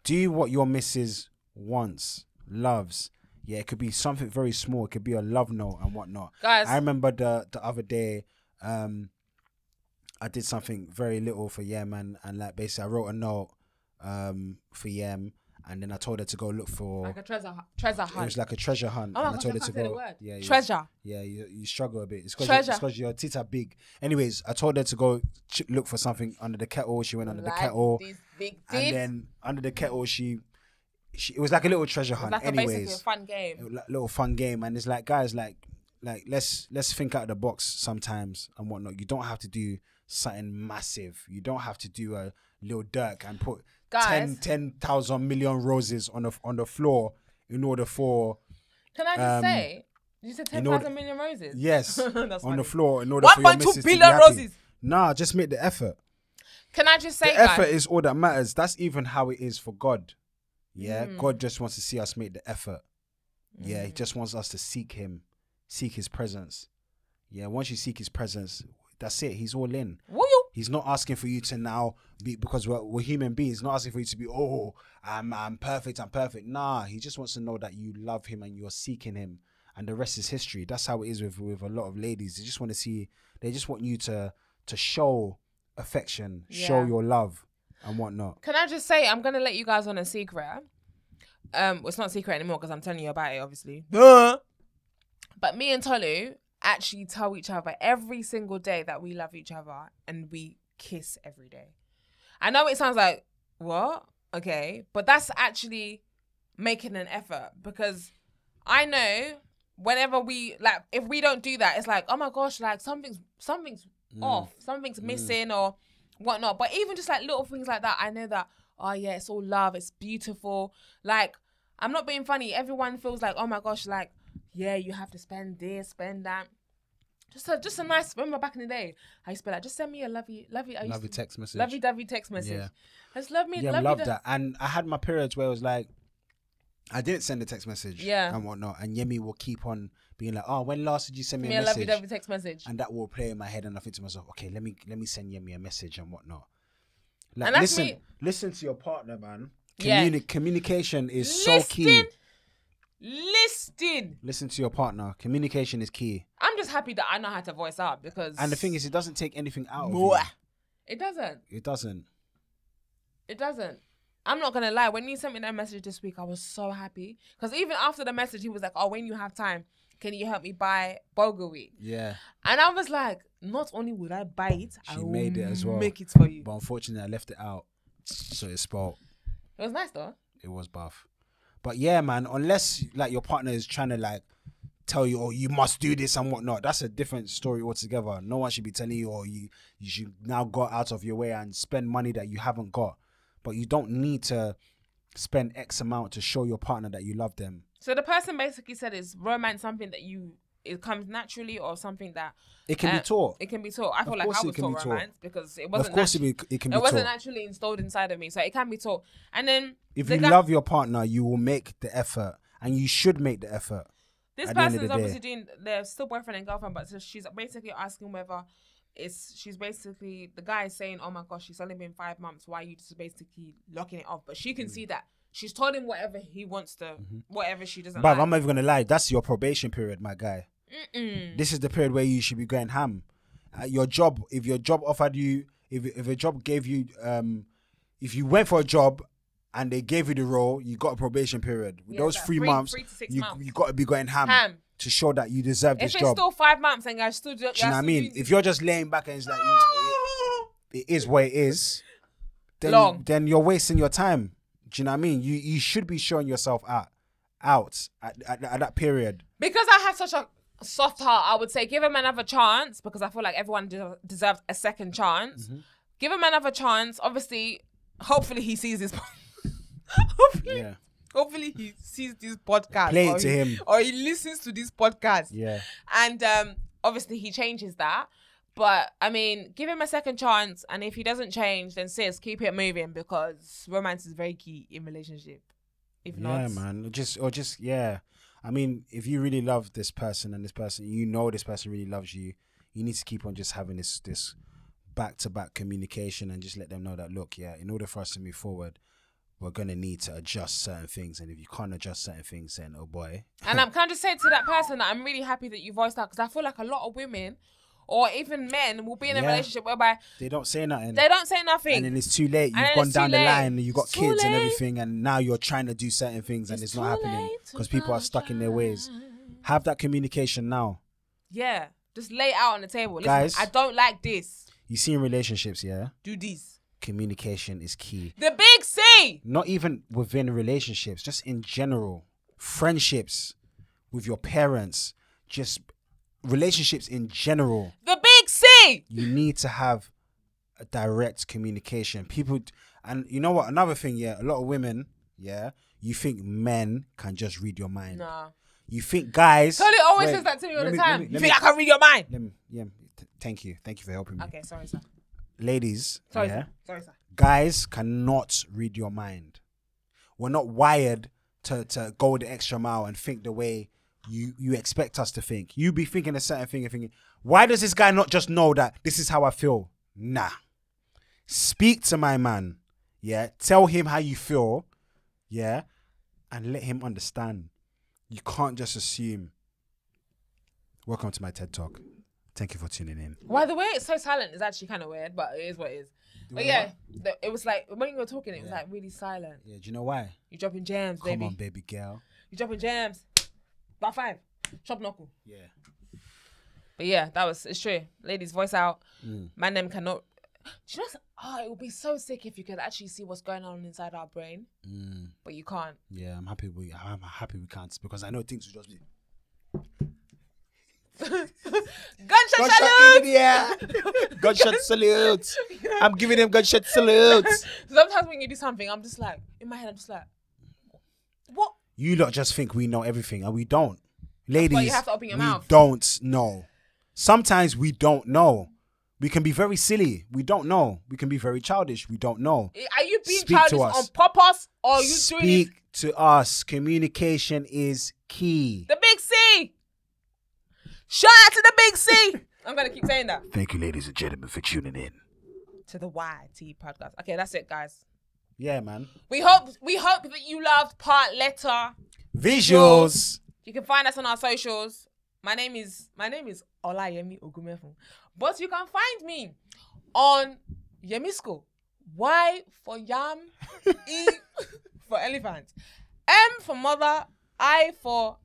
[SPEAKER 2] do what your missus wants, loves. Yeah, it could be something very small. It could be a love note and whatnot.
[SPEAKER 1] Guys,
[SPEAKER 2] I remember the other day, I did something very little for Yem, and like basically I wrote a note for Yem, and then I told her to go look for
[SPEAKER 1] like a treasure hunt.
[SPEAKER 2] It was like a treasure hunt.
[SPEAKER 1] Oh,
[SPEAKER 2] and I told her to go.
[SPEAKER 1] The word.
[SPEAKER 2] Yeah,
[SPEAKER 1] treasure.
[SPEAKER 2] Yeah, you struggle a bit. It's because your tits are big. Anyways, I told her to go look for something under the kettle. She went under the kettle,
[SPEAKER 1] these big
[SPEAKER 2] and then under the kettle it was like a little treasure hunt.
[SPEAKER 1] Like basically a fun game.
[SPEAKER 2] Little fun game, and it's like, guys, like let's think out of the box sometimes and whatnot. You don't have to do something massive. You don't have to do a Lil Durk and put 10,000 million roses on the floor in order for.
[SPEAKER 1] Can I just say? You said 10,000 million roses.
[SPEAKER 2] Yes,
[SPEAKER 1] on
[SPEAKER 2] funny. The floor in order for your missus
[SPEAKER 1] 1.2 billion roses.
[SPEAKER 2] Nah, just make the effort.
[SPEAKER 1] Can I just say,
[SPEAKER 2] the effort is all that matters. That's even how it is for God. Yeah, God just wants to see us make the effort. Yeah, he just wants us to seek him, seek his presence. Yeah, once you seek his presence, that's it. He's all in.
[SPEAKER 1] Woo!
[SPEAKER 2] He's not asking for you to now be, because we're human beings. He's not asking for you to be, I'm perfect. Nah, he just wants to know that you love him and you're seeking him, and the rest is history. That's how it is with a lot of ladies. They just want to see. They just want you to show affection, show your love and whatnot.
[SPEAKER 1] Can I just say, I'm gonna let you guys on a secret. Well, it's not a secret anymore because I'm telling you about it, obviously. But me and Tolu actually tell each other every single day that we love each other, and we kiss every day. I know it sounds like, what? Okay, but that's actually making an effort, because I know whenever we, like, if we don't do that, it's like, oh my gosh, like something's off, something's missing or whatnot. But even just like little things like that, I know that, oh yeah, it's all love, it's beautiful. Like, I'm not being funny. Everyone feels like, oh my gosh, like, yeah, you have to spend this, spend that. Just a nice, remember back in the day, I used to be like, just send me a lovey
[SPEAKER 2] text message.
[SPEAKER 1] Lovey-dovey text message.
[SPEAKER 2] Yeah.
[SPEAKER 1] Just love me.
[SPEAKER 2] Yeah, I love that. And I had my periods where it was like, I didn't send a text message and whatnot. And Yemi will keep on being like, oh, when last did you send me a message?
[SPEAKER 1] lovey-dovey text message.
[SPEAKER 2] And that will play in my head, and I think to myself, okay, let me send Yemi a message and whatnot. Like,
[SPEAKER 1] and that's
[SPEAKER 2] listen to your partner, man. Communication is so key. Listen to your partner. Communication is key.
[SPEAKER 1] I'm just happy that I know how to voice out, because...
[SPEAKER 2] And the thing is, it doesn't take anything out of you.
[SPEAKER 1] It doesn't.
[SPEAKER 2] It doesn't.
[SPEAKER 1] I'm not going to lie. When you sent me that message this week, I was so happy. Because even after the message, he was like, oh, when you have time, can you help me buy Bulgari?
[SPEAKER 2] Yeah.
[SPEAKER 1] And I was like, not only would I buy it, I will
[SPEAKER 2] made it as well.
[SPEAKER 1] Make it for you.
[SPEAKER 2] But unfortunately, I left it out. So it's spoiled.
[SPEAKER 1] It was nice though.
[SPEAKER 2] It was buff. But yeah, man, unless like your partner is trying to like tell you, oh, you must do this and whatnot, that's a different story altogether. No one should be telling you, or you should now go out of your way and spend money that you haven't got. But you don't need to spend X amount to show your partner that you love them.
[SPEAKER 1] So the person basically said, is romance something that it comes naturally, or something that
[SPEAKER 2] it can be taught?
[SPEAKER 1] It can be taught. I feel like I was taught romance because it wasn't.
[SPEAKER 2] Of course, it can be taught.
[SPEAKER 1] It wasn't naturally installed inside of me, so it can be taught. And then
[SPEAKER 2] if you love your partner, you will make the effort, and you should make the effort.
[SPEAKER 1] This person's obviously doing. They're still boyfriend and girlfriend, but so she's basically asking whether she's basically, the guy is saying, oh my gosh, it's only been 5 months. Why are you just basically locking it off? But she can see that. She's told him whatever he wants to, whatever she doesn't like.
[SPEAKER 2] But I'm not even going to lie. That's your probation period, my guy. This is the period where you should be going ham. Your job, if your job offered you, if a job gave you, if you went for a job and they gave you the role, you got a probation period. With those 3 months,
[SPEAKER 1] 3 to 6 months.
[SPEAKER 2] You got to be going ham to show that you deserve this job.
[SPEAKER 1] If it's still 5 months and guys still do,
[SPEAKER 2] you know what I mean? If you're just laying back and it's like, it is what it is, then you're wasting your time. Do you know what I mean? You should be showing yourself out at that period.
[SPEAKER 1] Because I have such a soft heart, I would say give him another chance, because I feel like everyone deserves a second chance. Give him another chance. Obviously, hopefully he sees this. Hopefully he sees this podcast.
[SPEAKER 2] Play it to him.
[SPEAKER 1] Or he listens to this podcast.
[SPEAKER 2] Yeah.
[SPEAKER 1] And obviously he changes that. But, I mean, give him a second chance. And if he doesn't change, then sis, keep it moving, because romance is very key in relationship. If not...
[SPEAKER 2] Yeah, man. Yeah. I mean, if you really love this person and this person, you know this person really loves you, you need to keep on just having this back-to-back communication and just let them know that, look, yeah, in order for us to move forward, we're going to need to adjust certain things. And if you can't adjust certain things, then, oh boy. And
[SPEAKER 1] I'm kind of saying to that person that I'm really happy that you voiced out, because I feel like a lot of women... or even men will be in a relationship whereby
[SPEAKER 2] they don't say nothing.
[SPEAKER 1] And
[SPEAKER 2] then it's too late. You've gone down the line and you've got kids and everything, and now you're trying to do certain things and it's not happening because people are stuck in their ways. Have that communication now.
[SPEAKER 1] Yeah. Just lay it out on the table. Listen,
[SPEAKER 2] guys,
[SPEAKER 1] I don't like this.
[SPEAKER 2] You see in relationships, yeah?
[SPEAKER 1] Do this.
[SPEAKER 2] communication is key.
[SPEAKER 1] The big C.
[SPEAKER 2] Not even within relationships, just in general. Friendships with your parents, just relationships in general.
[SPEAKER 1] The big C.
[SPEAKER 2] You need to have a direct communication. People, and you know what? Another thing, yeah, a lot of women, yeah, you think men can just read your mind.
[SPEAKER 1] Nah.
[SPEAKER 2] You think guys.
[SPEAKER 1] Tony always
[SPEAKER 2] wait,
[SPEAKER 1] says that to me all
[SPEAKER 2] let
[SPEAKER 1] the
[SPEAKER 2] me-
[SPEAKER 1] time.
[SPEAKER 2] let
[SPEAKER 1] You
[SPEAKER 2] me-
[SPEAKER 1] think I can read your mind?
[SPEAKER 2] Let me, yeah, thank you for helping me.
[SPEAKER 1] Okay, sorry, sir.
[SPEAKER 2] Ladies,
[SPEAKER 1] Sorry,
[SPEAKER 2] yeah,
[SPEAKER 1] sir. Sorry, sir.
[SPEAKER 2] guys cannot read your mind. We're not wired to go the extra mile and think the way you expect us to think. You be thinking a certain thing and thinking, why does this guy not just know that this is how I feel? Nah. Speak to my man. Yeah. Tell him how you feel. Yeah. And let him understand. You can't just assume. Welcome to my TED Talk. Thank you for tuning in.
[SPEAKER 1] Why the way it's so silent is actually kind of weird, but it is what it is. But yeah, it was like when you were talking, it was like really silent.
[SPEAKER 2] Yeah. Do you know why?
[SPEAKER 1] You dropping jams, baby.
[SPEAKER 2] Come on, baby girl.
[SPEAKER 1] You dropping jams. About 5. Chop knuckle.
[SPEAKER 2] Yeah.
[SPEAKER 1] But yeah, it's true. Ladies, voice out.
[SPEAKER 2] Mm.
[SPEAKER 1] Man, them cannot. Do you know? It would be so sick if you could actually see what's going on inside our brain, but you can't.
[SPEAKER 2] Yeah, I'm happy we can't, because I know things will just be
[SPEAKER 1] Gunshot salute!
[SPEAKER 2] in the air. Gunshot salute. I'm giving him gunshot salute.
[SPEAKER 1] Sometimes when you do something, I'm just like, in my head, I'm just like, what?
[SPEAKER 2] You lot just think we know everything, and we don't. Ladies,
[SPEAKER 1] why you have to open your mouth.
[SPEAKER 2] We don't know. Sometimes we don't know. We can be very silly. We don't know. We can be very childish. We don't know.
[SPEAKER 1] Are you being
[SPEAKER 2] Speak to
[SPEAKER 1] childish
[SPEAKER 2] us.
[SPEAKER 1] on purpose, or are you doing it?
[SPEAKER 2] Speak to us. Communication is key.
[SPEAKER 1] The big C. Shout out to the big C. I'm gonna keep saying that.
[SPEAKER 2] Thank you, ladies and gentlemen, for tuning in.
[SPEAKER 1] To the YT podcast. Okay, that's it, guys.
[SPEAKER 2] Yeah, man.
[SPEAKER 1] We hope that you loved part letter.
[SPEAKER 2] Visuals.
[SPEAKER 1] You can find us on our socials. My name is Olayemi Ogumefun. But you can find me on Yemisco. Y for yam, E for elephant, M for mother, I for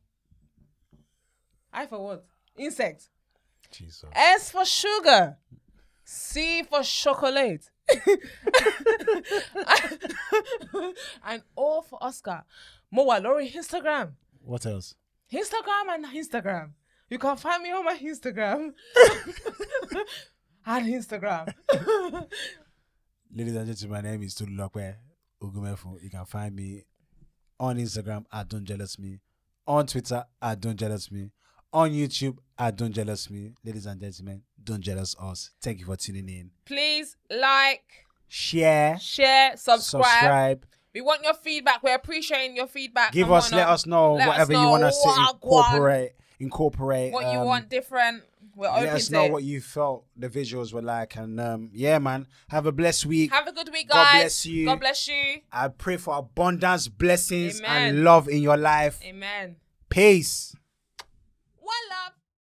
[SPEAKER 1] what? Insect.
[SPEAKER 2] Jesus.
[SPEAKER 1] S for sugar. C for chocolate. And O for Oscar. Mowa Lori Instagram.
[SPEAKER 2] What else?
[SPEAKER 1] Instagram. You can find me on my Instagram. And Instagram.
[SPEAKER 2] Ladies and gentlemen, my name is Tululokwe Ogumefun. You can find me on Instagram at Don't Jealous Me, on Twitter at Don't Jealous Me, on YouTube at Don't Jealous Me. Ladies and gentlemen, don't jealous us. Thank you for tuning in.
[SPEAKER 1] Please like,
[SPEAKER 2] Share,
[SPEAKER 1] subscribe. We want your feedback. We're appreciating your feedback.
[SPEAKER 2] let us know whatever you want us to incorporate.
[SPEAKER 1] What you want different. We're open to
[SPEAKER 2] let us know what you felt the visuals were like. And yeah, man, have a blessed week.
[SPEAKER 1] Have a good week, guys.
[SPEAKER 2] God bless you.
[SPEAKER 1] God bless you.
[SPEAKER 2] I pray for abundance, blessings,
[SPEAKER 1] Amen.
[SPEAKER 2] and love in your life.
[SPEAKER 1] Amen.
[SPEAKER 2] Peace.